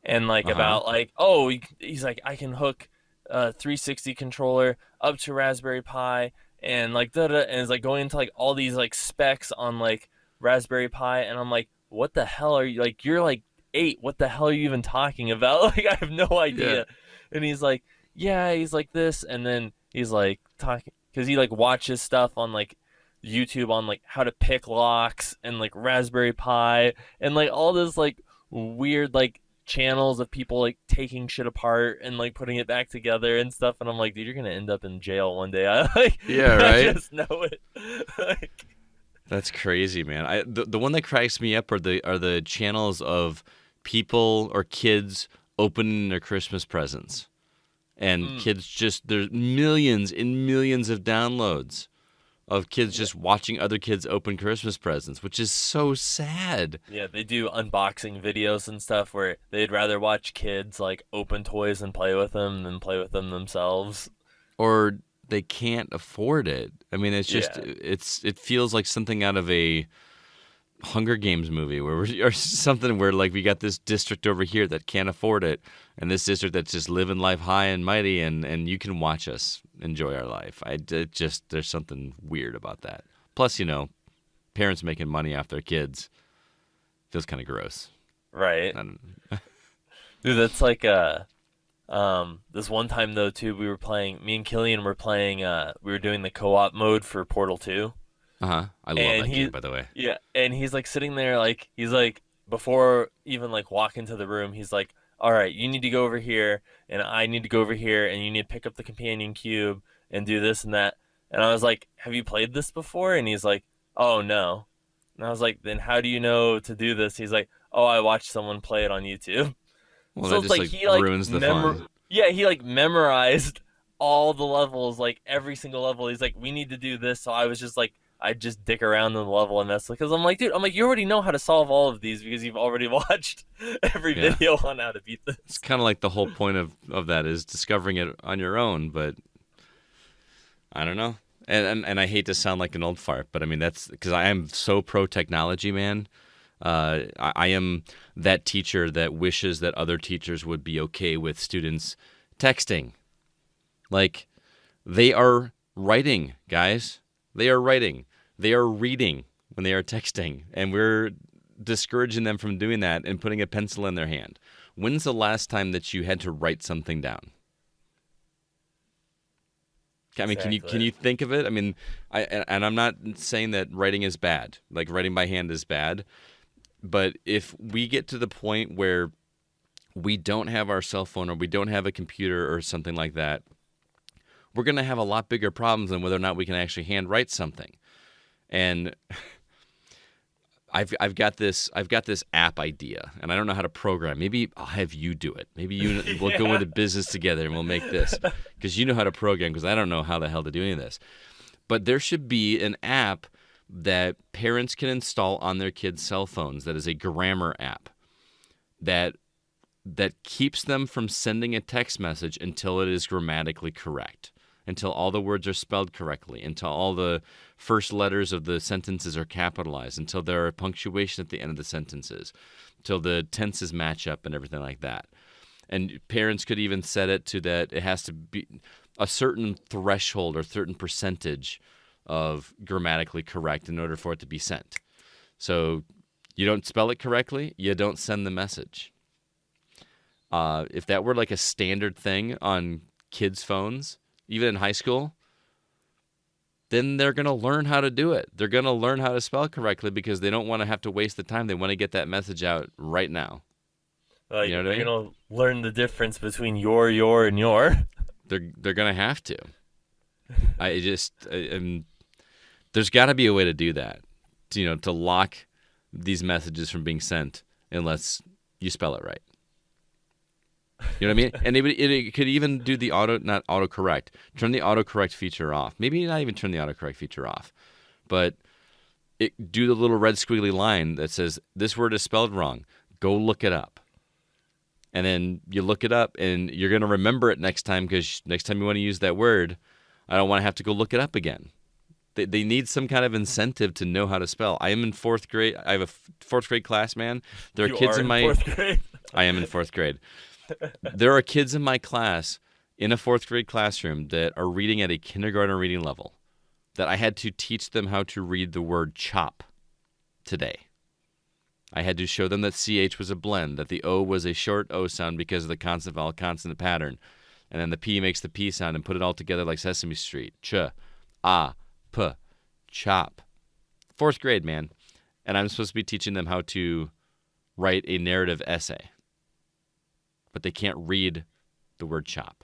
and like about like, oh, he's like, I can hook a 360 controller up to Raspberry Pi, and like and it's like going into like all these like specs on like Raspberry Pi, and I'm like, what the hell are you, like, you're like 8, what the hell are you even talking about? Like I have no idea. Yeah. And he's like, yeah, he's like this, and then he's like talking because he like watches stuff on like YouTube on like how to pick locks and like Raspberry Pi and like all this like weird like channels of people like taking shit apart and like putting it back together and stuff. And I'm like, dude, you're gonna end up in jail one day. I like, Yeah, I right? just know it. Like, That's crazy, man. The one that cracks me up are the channels of people or kids opening their Christmas presents. And kids just, there's millions and millions of downloads of kids just watching other kids open Christmas presents, which is so sad. yeah, they do unboxing videos and stuff where they'd rather watch kids like open toys and play with them than play with them themselves. Or they can't afford it. I mean, it's just, Yeah. it feels like something out of a Hunger Games movie or something where like we got this district over here that can't afford it, and this district that's just living life high and mighty, and you can watch us enjoy our life. There's something weird about that. Plus, parents making money off their kids feels kind of gross. Right. I don't- Dude, that's like this one time though too, me and Killian were playing we were doing the co-op mode for Portal 2. I love And that game, by the way. Yeah, and he's like sitting there like he's like before even like walking to the room, he's like, "All right, you need to go over here and I need to go over here and you need to pick up the companion cube and do this and that." And I was like, "Have you played this before?" And he's like, "Oh, no." And I was like, "Then how do you know to do this?" He's like, "Oh, I watched someone play it on YouTube." Well, So that it's just like he like ruins the fun. Yeah, he like memorized all the levels, like every single level. He's like, "We need to do this." So I was just like I just dick around in the level and mess because I'm like, dude, you already know how to solve all of these because you've already watched every Yeah. video on how to beat this. It's kind of like the whole point of that is discovering it on your own, but I don't know. And I hate to sound like an old fart, but I mean that's because I am so pro technology, man. I am that teacher that wishes that other teachers would be okay with students texting. Like they are writing, guys. They are writing. They are reading when they are texting, and we're discouraging them from doing that and putting a pencil in their hand. When's the last time that you had to write something down? I mean, can you think of it? I mean, I'm not saying that writing is bad. Like writing by hand is bad, but if we get to the point where we don't have our cell phone or we don't have a computer or something like that, we're going to have a lot bigger problems than whether or not we can actually handwrite something. And I've got this app idea, and I don't know how to program. Maybe I'll have you do it. Maybe we'll go into business together and we'll make this because you know how to program because I don't know how the hell to do any of this. But there should be an app that parents can install on their kids' cell phones that is a grammar app that keeps them from sending a text message until it is grammatically correct, until all the words are spelled correctly, until all the first letters of the sentences are capitalized, until there are punctuation at the end of the sentences, until the tenses match up and everything like that. And parents could even set it to that it has to be a certain threshold or certain percentage of grammatically correct in order for it to be sent. So you don't spell it correctly, you don't send the message. If that were like a standard thing on kids' phones, even in high school, then they're going to learn how to do it. They're going to learn how to spell correctly because they don't want to have to waste the time. They want to get that message out right now. Like, you know what I mean? You're gonna learn the difference between your, and your. They're going to have to. There's got to be a way to do that. To lock these messages from being sent unless you spell it right. You know what I mean? And it could even do the not autocorrect. Turn the autocorrect feature off. Maybe not even turn the autocorrect feature off. But do the little red squiggly line that says, this word is spelled wrong. Go look it up. And then you look it up, and you're going to remember it next time because next time you want to use that word, I don't want to have to go look it up again. They need some kind of incentive to know how to spell. I am in fourth grade. I have a fourth grade class, man. There are kids in my fourth grade? I am in fourth grade. There are kids in my class in a fourth grade classroom that are reading at a kindergarten reading level that I had to teach them how to read the word chop today. I had to show them that CH was a blend, that the O was a short O sound because of the consonant vowel consonant pattern, and then the P makes the P sound and put it all together like Sesame Street. Ch, ah, p, chop. 4th grade, man. And I'm supposed to be teaching them how to write a narrative essay. But they can't read the word chop.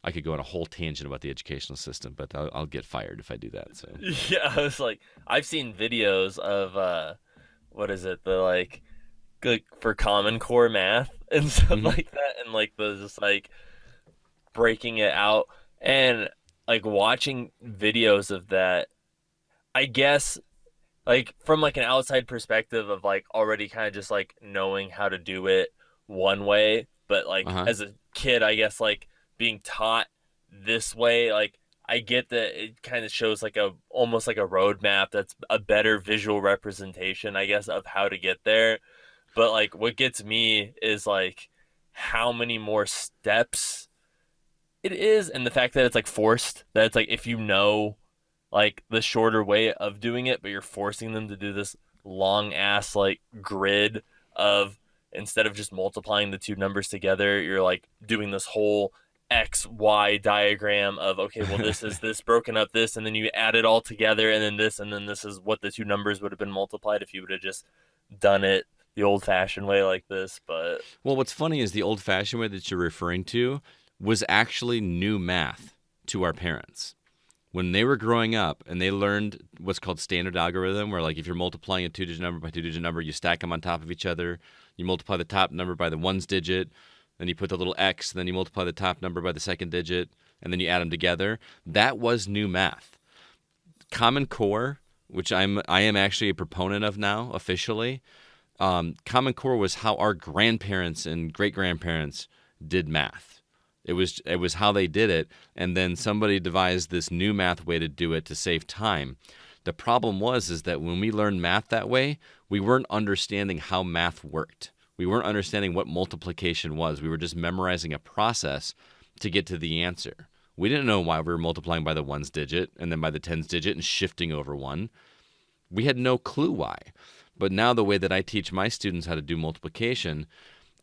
I could go on a whole tangent about the educational system, but I'll get fired if I do that. So Yeah, I was like, I've seen videos of what is it? The like for Common Core math and stuff like that, and like the just like breaking it out and like watching videos of that. I guess like from like an outside perspective of like already kind of just like knowing how to do it one way, but like as a kid, I guess like being taught this way, like I get that it kind of shows like a almost like a roadmap that's a better visual representation, I guess, of how to get there. But like what gets me is like how many more steps it is, and the fact that it's like forced, that it's like if you know like the shorter way of doing it, but you're forcing them to do this long ass like grid of instead of just multiplying the two numbers together, you're like doing this whole XY diagram of okay, well this is this broken up this, and then you add it all together, and then this is what the two numbers would have been multiplied if you would have just done it the old fashioned way like this. But well, what's funny is the old fashioned way that you're referring to was actually new math to our parents. When they were growing up and they learned what's called standard algorithm, where like if you're multiplying a 2-digit number by 2-digit number, you stack them on top of each other. You multiply the top number by the ones digit, then you put the little X, then you multiply the top number by the second digit, and then you add them together. That was new math. Common Core, which I am actually a proponent of now officially. Common Core was how our grandparents and great grandparents did math. It was how they did it, and then somebody devised this new math way to do it to save time. The problem is that when we learned math that way, we weren't understanding how math worked. We weren't understanding what multiplication was. We were just memorizing a process to get to the answer. We didn't know why we were multiplying by the ones digit and then by the tens digit and shifting over one. We had no clue why. But now the way that I teach my students how to do multiplication,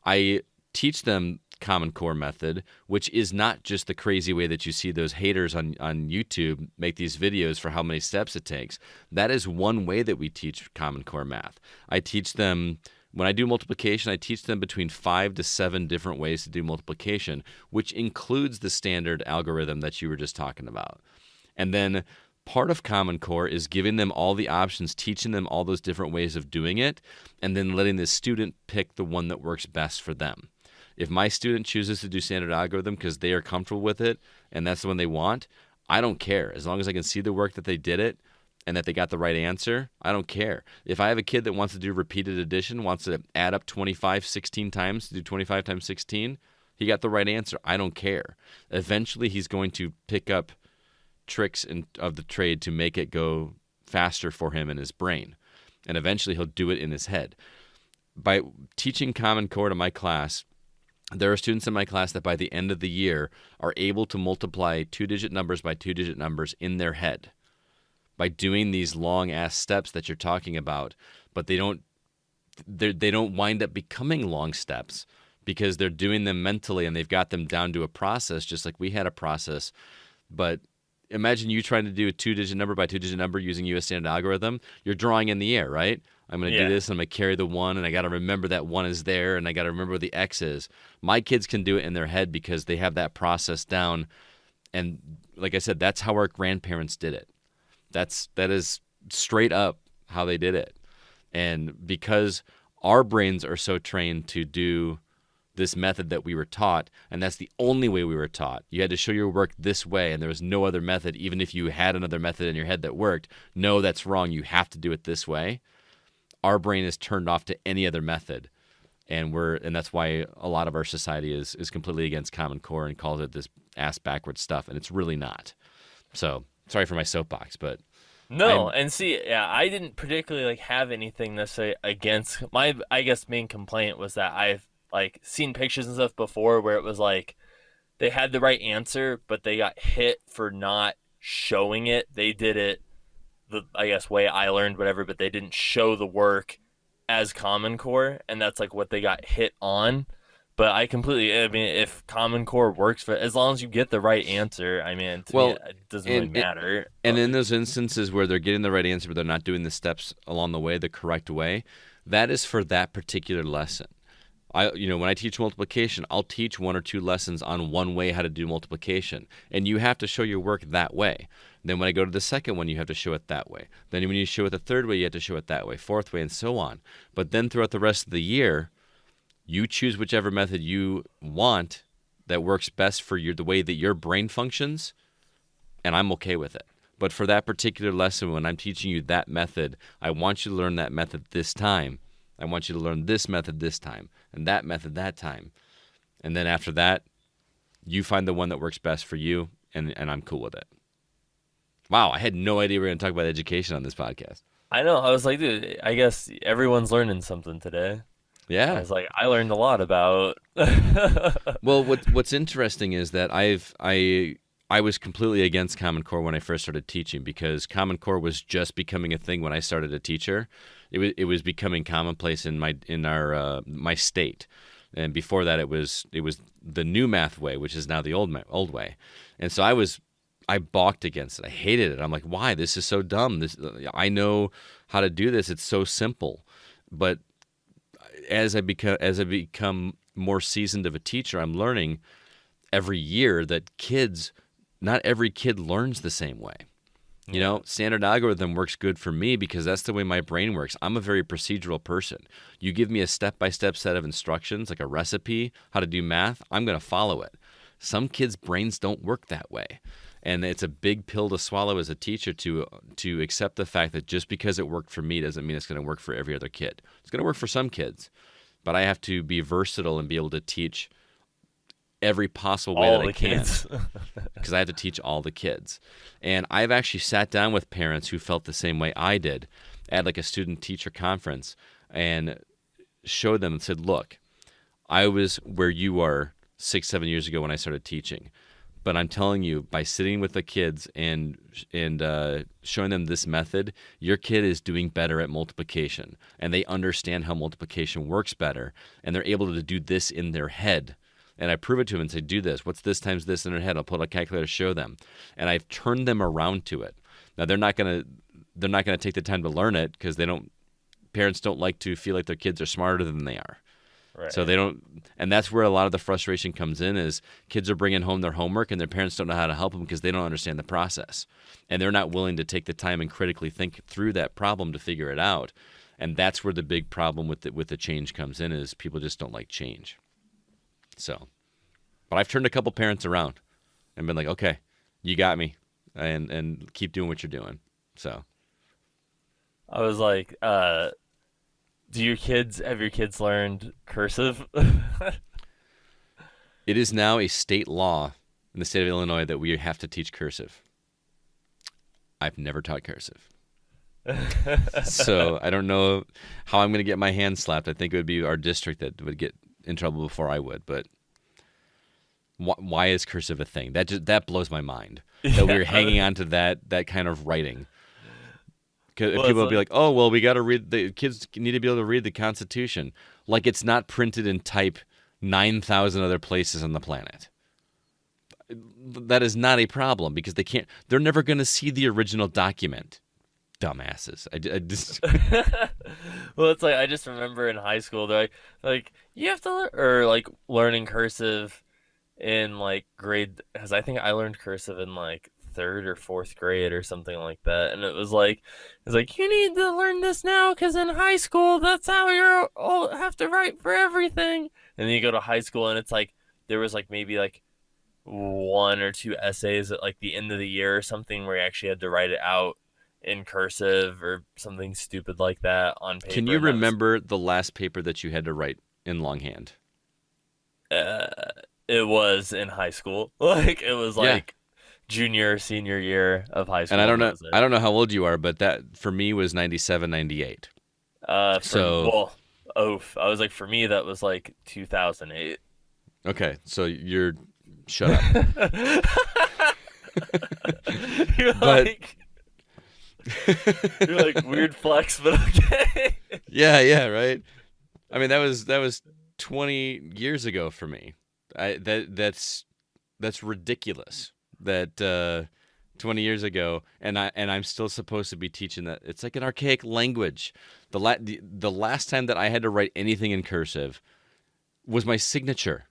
I teach them Common Core method, which is not just the crazy way that you see those haters on YouTube make these videos for how many steps it takes. That is one way that we teach Common Core math. I teach them, when I do multiplication, I teach them between 5 to 7 different ways to do multiplication, which includes the standard algorithm that you were just talking about. And then part of Common Core is giving them all the options, teaching them all those different ways of doing it, and then letting the student pick the one that works best for them. If my student chooses to do standard algorithm because they are comfortable with it and that's the one they want, I don't care. As long as I can see the work that they did it and that they got the right answer, I don't care. If I have a kid that wants to do repeated addition, wants to add up 25 16 times, to do 25 times 16, he got the right answer. I don't care. Eventually, he's going to pick up tricks of the trade to make it go faster for him in his brain. And eventually, he'll do it in his head. By teaching Common Core to my class, there are students in my class that by the end of the year are able to multiply 2-digit numbers by 2-digit numbers in their head by doing these long-ass steps that you're talking about, but they don't wind up becoming long steps because they're doing them mentally and they've got them down to a process just like we had a process. But imagine you trying to do a 2-digit number by 2-digit number using US standard algorithm. You're drawing in the air, right? I'm going to do this, and I'm going to carry the 1, and I got to remember that 1 is there, and I got to remember where the X is. My kids can do it in their head because they have that process down. And like I said, that's how our grandparents did it. That is straight up how they did it. And because our brains are so trained to do this method that we were taught, and that's the only way we were taught. You had to show your work this way, and there was no other method. Even if you had another method in your head that worked, no, that's wrong. You have to do it this way. Our brain is turned off to any other method, and that's why a lot of our society is completely against Common Core and calls it this ass backwards stuff, and it's really not. So sorry for my soapbox, but no, and see, yeah, I didn't particularly like have anything necessarily against my. I guess main complaint was that I've like seen pictures and stuff before where it was like they had the right answer, but they got hit for not showing it. They did it the, I guess, way I learned, whatever, but they didn't show the work as Common Core, and that's like what they got hit on. But I mean, if Common Core works for, as long as you get the right answer, I mean, to me, Well, it doesn't really matter. And in those instances where they're getting the right answer, but they're not doing the steps along the way the correct way, that is for that particular lesson. When I teach multiplication, I'll teach 1 or 2 lessons on one way how to do multiplication, and you have to show your work that way. Then when I go to the second one, you have to show it that way. Then when you show it the third way, you have to show it that way, fourth way, and so on. But then throughout the rest of the year, you choose whichever method you want that works best for the way that your brain functions, and I'm okay with it. But for that particular lesson, when I'm teaching you that method, I want you to learn that method this time. I want you to learn this method this time, and that method that time. And then after that, you find the one that works best for you, and I'm cool with it. Wow, I had no idea we were going to talk about education on this podcast. I know. I was like, dude, I guess everyone's learning something today. Yeah. I was like, I learned a lot about. Well, what's interesting is that I was completely against Common Core when I first started teaching, because Common Core was just becoming a thing when I started a teacher. It was becoming commonplace in my state, and before that it was the new math way, which is now the old way, and so I balked against it. I hated it. I'm like, why? This is so dumb. I know how to do this. It's so simple, but as I become more seasoned of a teacher, I'm learning every year that not every kid learns the same way. Standard algorithm works good for me because that's the way my brain works. I'm a very procedural person. You give me a step-by-step set of instructions, like a recipe, how to do math, I'm going to follow it. Some kids' brains don't work that way. And it's a big pill to swallow as a teacher to accept the fact that just because it worked for me doesn't mean it's going to work for every other kid. It's going to work for some kids, but I have to be versatile and be able to teach every possible way that I can, because I have to teach all the kids. And I've actually sat down with parents who felt the same way I did at like a student-teacher conference and showed them and said, look, I was where you are 6-7 years ago when I started teaching. But I'm telling you, by sitting with the kids and showing them this method, your kid is doing better at multiplication, and they understand how multiplication works better, and they're able to do this in their head. And I prove it to them and say, do this. What's this times this in their head? I'll pull out a calculator, show them, and I've turned them around to it. Now they're not gonna take the time to learn it because parents don't like to feel like their kids are smarter than they are. Right. So they don't, and that's where a lot of the frustration comes in, is kids are bringing home their homework and their parents don't know how to help them because they don't understand the process. And they're not willing to take the time and critically think through that problem to figure it out. And that's where the big problem with the change comes in, is people just don't like change. So, but I've turned a couple parents around and been like, okay, you got me, and keep doing what you're doing. So I was like, have your kids learned cursive? It is now a state law in the state of Illinois that we have to teach cursive. I've never taught cursive. So I don't know how I'm going to get my hand slapped. I think it would be our district that would get in trouble before I would. But why is cursive a thing? That blows my mind. That we're hanging on to that kind of writing. Well, people will be like, oh, well, we got to read, the kids need to be able to read the Constitution. Like it's not printed in type 9,000 other places on the planet. That is not a problem because they're never going to see the original document. Dumbasses. I just... Well, it's like, I just remember in high school, they're like you have to learning cursive in like grade, because I think I learned cursive in like 3rd or 4th grade or something like that, and it was like you need to learn this now because in high school that's how you all have to write for everything. And then you go to high school and it's like there was like maybe like 1 or 2 essays at like the end of the year or something where you actually had to write it out in cursive or something stupid like that on paper. Can you remember the last paper that you had to write in longhand? It was in high school. Like it was like junior, senior year of high school. And I don't know how old you are, but that for me was 97, 98. I was like, for me that was like 2008. Okay, so you're shut up. You're like weird flex, but okay. Yeah, right. I mean that was 20 years ago for me. That's ridiculous. That 20 years ago, and I'm still supposed to be teaching that. It's like an archaic language. The last time that I had to write anything in cursive was my signature.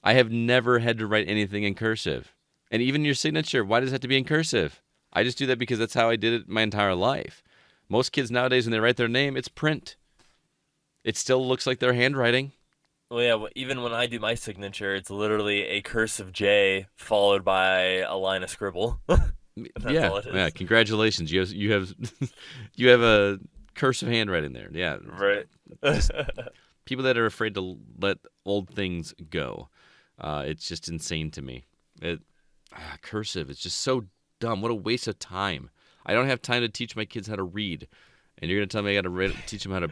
I have never had to write anything in cursive. And even your signature, why does it have to be in cursive? I just do that because that's how I did it my entire life. Most kids nowadays, when they write their name, it's print. It still looks like their handwriting. Well, yeah, even when I do my signature, it's literally a cursive J followed by a line of scribble. That's all it is. Yeah. Congratulations, you have you have a cursive handwriting there. Yeah, Right. people that are afraid to let old things go. It's just insane to me. Cursive, it's just so dumb. What a waste of time. I don't have time to teach my kids how to read, and you're gonna tell me I gotta teach them how to.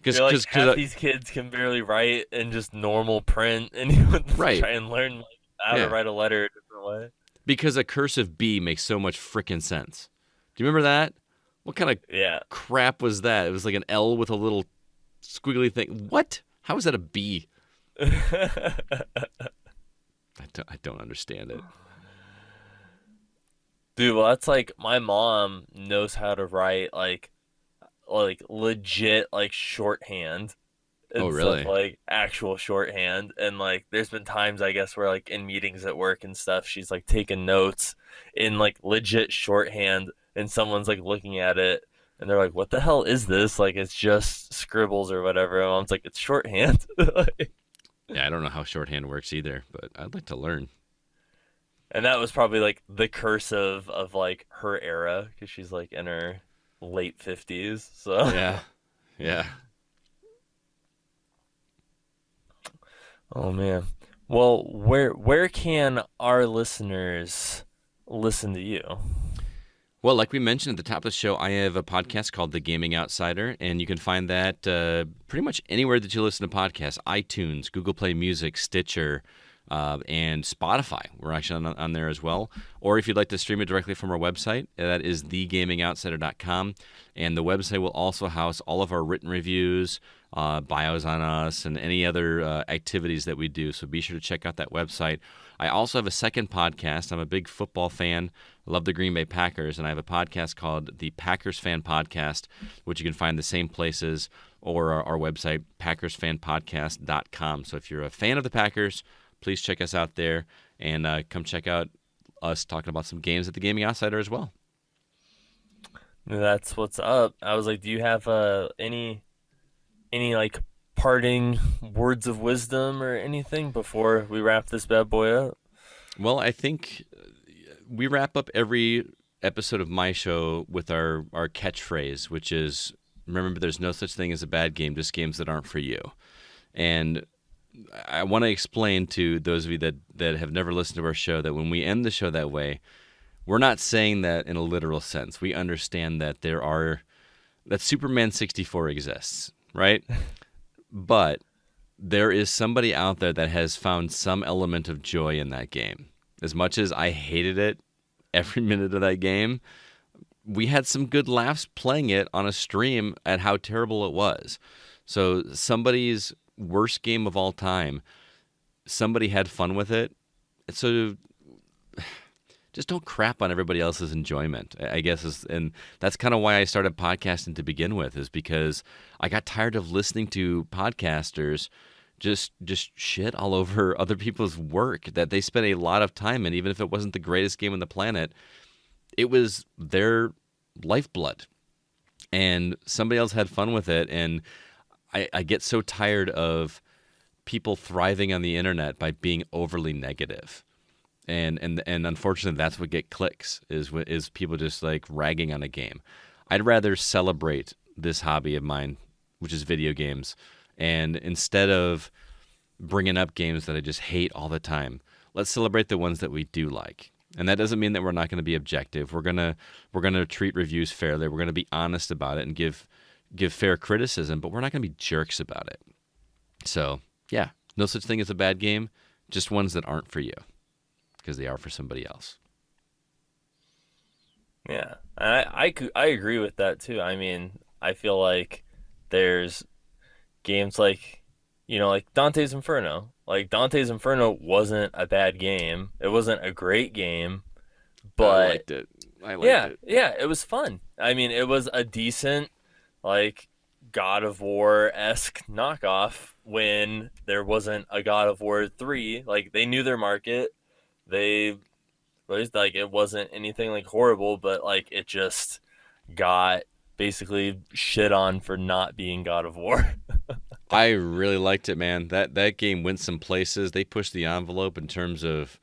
Because half these kids can barely write in just normal print, and you would Right. try and learn how to write a letter a different way. Because a cursive B makes so much frickin' sense. Do you remember that? What kind of crap was that? It was like an L with a little squiggly thing. What? How is that a B? I don't understand it. Dude, well, that's like my mom knows how to write like legit like shorthand and Oh, really? stuff, like actual shorthand. And like there's been times I guess where like in meetings at work and stuff, she's like taking notes in like legit shorthand, and someone's like looking at it and they're like, "What the hell is this?" Like it's just scribbles or whatever. And mom's like, "It's shorthand." Yeah, I don't know how shorthand works either, but I'd like to learn. And that was probably like the cursive of like her era, because she's like in her late 50s. So Yeah. oh man. Well, where can our listeners listen to you? Well, like we mentioned at the top of the show, I have a podcast called The Gaming Outsider, and you can find that pretty much anywhere that you listen to podcasts: iTunes, Google Play Music, Stitcher, and Spotify. We're actually on there as well. Or if you'd like to stream it directly from our website, that is thegamingoutsider.com. And the website will also house all of our written reviews, bios on us, and any other activities that we do. So be sure to check out that website. I also have a second podcast. I'm a big football fan. I love the Green Bay Packers, and I have a podcast called the Packers Fan Podcast, which you can find the same places or our website, packersfanpodcast.com. So if you're a fan of the Packers, please check us out there, and come check out us talking about some games at the Gaming Outsider as well. That's what's up. I was like, do you have any like parting words of wisdom or anything before we wrap this bad boy up? Well, I think we wrap up every episode of my show with our catchphrase, which is, remember, there's no such thing as a bad game, just games that aren't for you. And I want to explain to those of you that have never listened to our show that when we end the show that way, we're not saying that in a literal sense. We understand that that Superman 64 exists, right? But there is somebody out there that has found some element of joy in that game. As much as I hated it every minute of that game, we had some good laughs playing it on a stream at how terrible it was. So somebody's worst game of all time, somebody had fun with it. So just don't crap on everybody else's enjoyment, I guess. And that's kind of why I started podcasting to begin with, is because I got tired of listening to podcasters just shit all over other people's work that they spent a lot of time in. Even if it wasn't the greatest game on the planet, it was their lifeblood, and somebody else had fun with it. And I get so tired of people thriving on the internet by being overly negative. And unfortunately, that's what get clicks, is people just like ragging on a game. I'd rather celebrate this hobby of mine, which is video games, and instead of bringing up games that I just hate all the time, let's celebrate the ones that we do like. And that doesn't mean that we're not going to be objective. We're gonna treat reviews fairly. We're gonna be honest about it and give fair criticism, but we're not gonna be jerks about it. So yeah, no such thing as a bad game, just ones that aren't for you, because they are for somebody else. Yeah, I agree with that too. I mean, I feel like there's games like, like Dante's Inferno. Like Dante's Inferno wasn't a bad game. It wasn't a great game, I but liked it. I liked yeah, it. yeah, it was fun. I mean, it was a decent, like, God of War-esque knockoff when there wasn't a God of War 3. Like, they knew their market. They released, like, it wasn't anything, like, horrible, but, like, it just got basically shit on for not being God of War. I really liked it, man. That game went some places. They pushed the envelope in terms of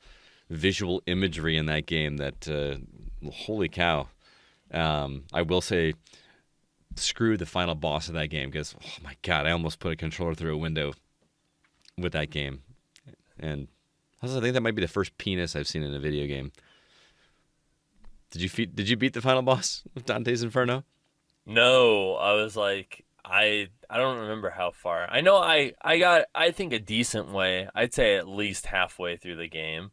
visual imagery in that game. Holy cow! I will say, screw the final boss of that game because, oh my god, I almost put a controller through a window with that game. And I think that might be the first penis I've seen in a video game. Did you beat the final boss of Dante's Inferno? No, I was like, I don't remember how far. I know I got, I think, a decent way. I'd say at least halfway through the game.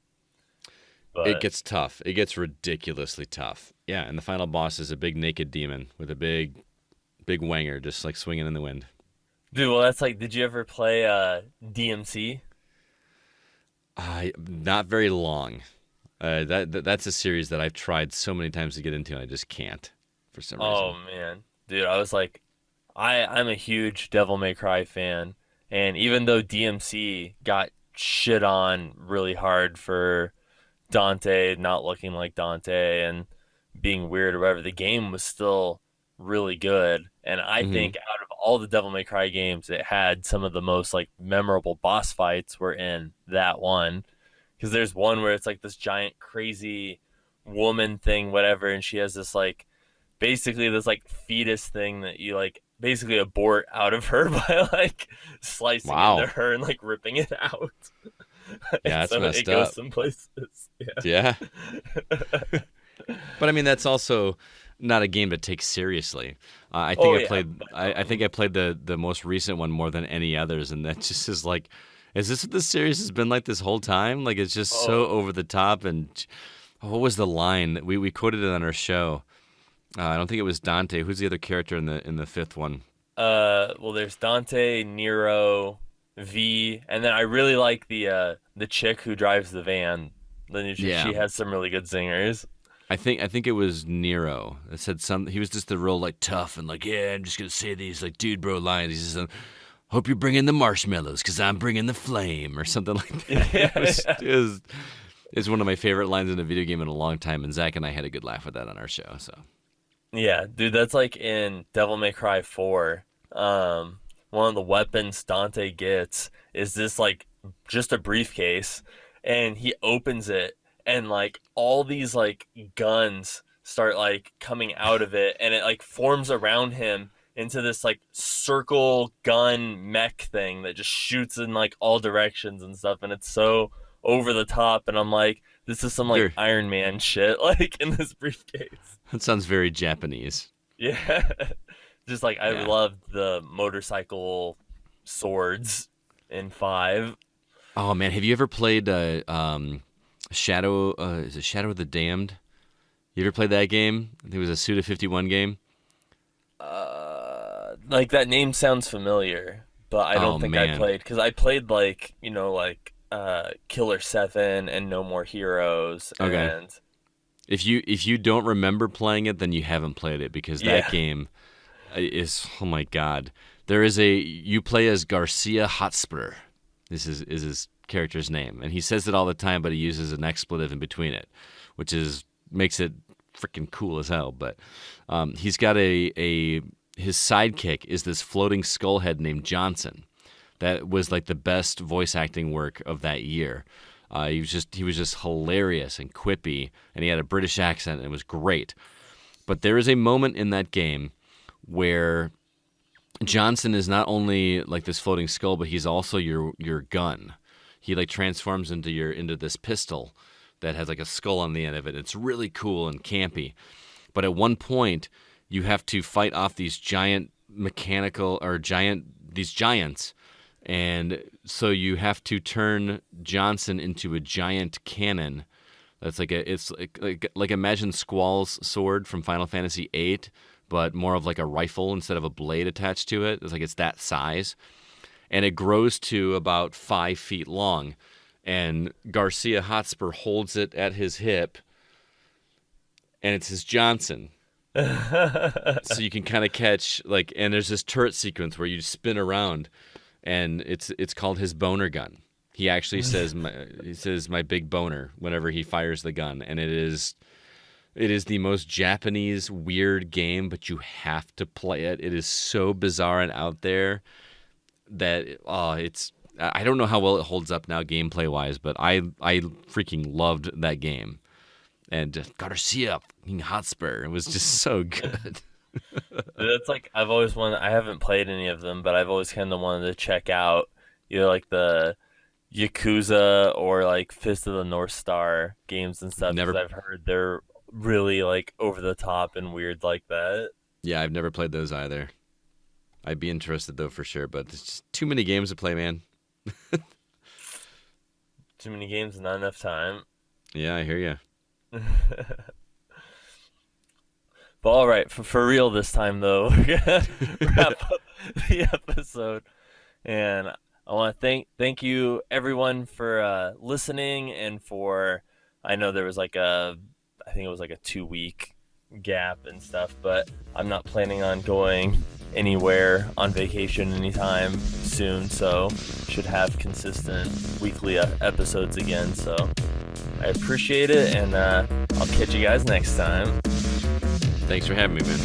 It But gets tough. It gets ridiculously tough. Yeah, and the final boss is a big naked demon with a big wanger just like swinging in the wind. dude, well, that's like, did you ever play DMC? Not very long. That's a series that I've tried so many times to get into, and I just can't for some Oh reason. man, dude, I was like, I'm a huge Devil May Cry fan, and even though DMC got shit on really hard for Dante not looking like Dante and being weird or whatever, the game was still really good. And I Hmm. think out of all the Devil May Cry games, it had some of the most like memorable boss fights were in that one. Because there's one where it's like this giant crazy woman thing, whatever, and she has this like basically this like fetus thing that you like basically abort out of her by like slicing into Wow. her and like ripping it out. And Yeah, that's so it messed goes up. some places. Yeah. Yeah. But I mean, that's also not a game to take seriously. I think Oh I yeah, played. but I think I played the most recent one more than any others, and that just is like, is this what this series has been like this whole time? Like it's just so oh over the top. And what was the line that we quoted it on our show? I don't think it was Dante. Who's the other character in the fifth one? well there's Dante, Nero, V, and then I really like the chick who drives the van. The new chick. Yeah, She has some really good singers. I think it was Nero. It said some. He was just the real like tough and like, yeah, I'm just gonna say these like dude bro lines. He says, hope you're bringing the marshmallows because I'm bringing the flame or something like that. Yeah, It's one of my favorite lines in a video game in a long time, and Zach and I had a good laugh with that on our show. So yeah, dude, that's like in Devil May Cry 4. One of the weapons Dante gets is this like just a briefcase, and he opens it, and like all these like guns start like coming out of it, and it like forms around him into this like circle gun mech thing that just shoots in like all directions and stuff, and it's so over the top, and I'm like, this is some like very Iron Man shit like in this briefcase. that sounds very Japanese. Yeah. Just like I Yeah. loved the motorcycle swords in 5. Oh man, have you ever played Shadow? Is it Shadow of the Damned? You ever played that game? I think it was a Suda 51 game. Like that name sounds familiar, but I Oh don't think I man. played because I played like, like Killer 7 and No More Heroes Okay. and If you don't remember playing it, then you haven't played it because that yeah. game is, oh my god. You play as Garcia Hotspur. This is his character's name, and he says it all the time, but he uses an expletive in between it, which makes it freaking cool as hell. But he's got his sidekick is this floating skull head named Johnson. That was like the best voice acting work of that year. He was just hilarious and quippy, and he had a British accent, and it was great. But there is a moment in that game where Johnson is not only like this floating skull, but he's also your gun. He like transforms into this pistol that has like a skull on the end of it. It's really cool and campy. But at one point, you have to fight off these these giants, and so you have to turn Johnson into a giant cannon. That's it's like imagine Squall's sword from Final Fantasy VIII, but more of like a rifle instead of a blade attached to it. It's that size. and it grows to about 5 feet long. And Garcia Hotspur holds it at his hip, and it's his Johnson. So you can kind of catch, like, and there's this turret sequence where you spin around, and it's called his boner gun. He actually says my big boner whenever he fires the gun, and it is the most Japanese weird game, but you have to play it. It is so bizarre and out there that I don't know how well it holds up now gameplay wise, but I freaking loved that game. And Garcia Hotspur, it was just so good. That's like I've always wanted. I haven't played any of them, but I've always kind of wanted to check out either like the Yakuza or like Fist of the North Star games and stuff. Never. 'Cause I've heard they're really like over the top and weird like that. Yeah, I've never played those either. I'd be interested though for sure, but there's just too many games to play, man. Too many games, not enough time. Yeah, I hear you. But all right, for real this time though, we're gonna wrap up the episode, and I want to thank you everyone for listening and for. I know there was I think it was like a 2-week gap and stuff, but I'm not planning on going anywhere on vacation anytime soon, so should have consistent weekly episodes again. So I appreciate it, and I'll catch you guys next time. Thanks for having me, man.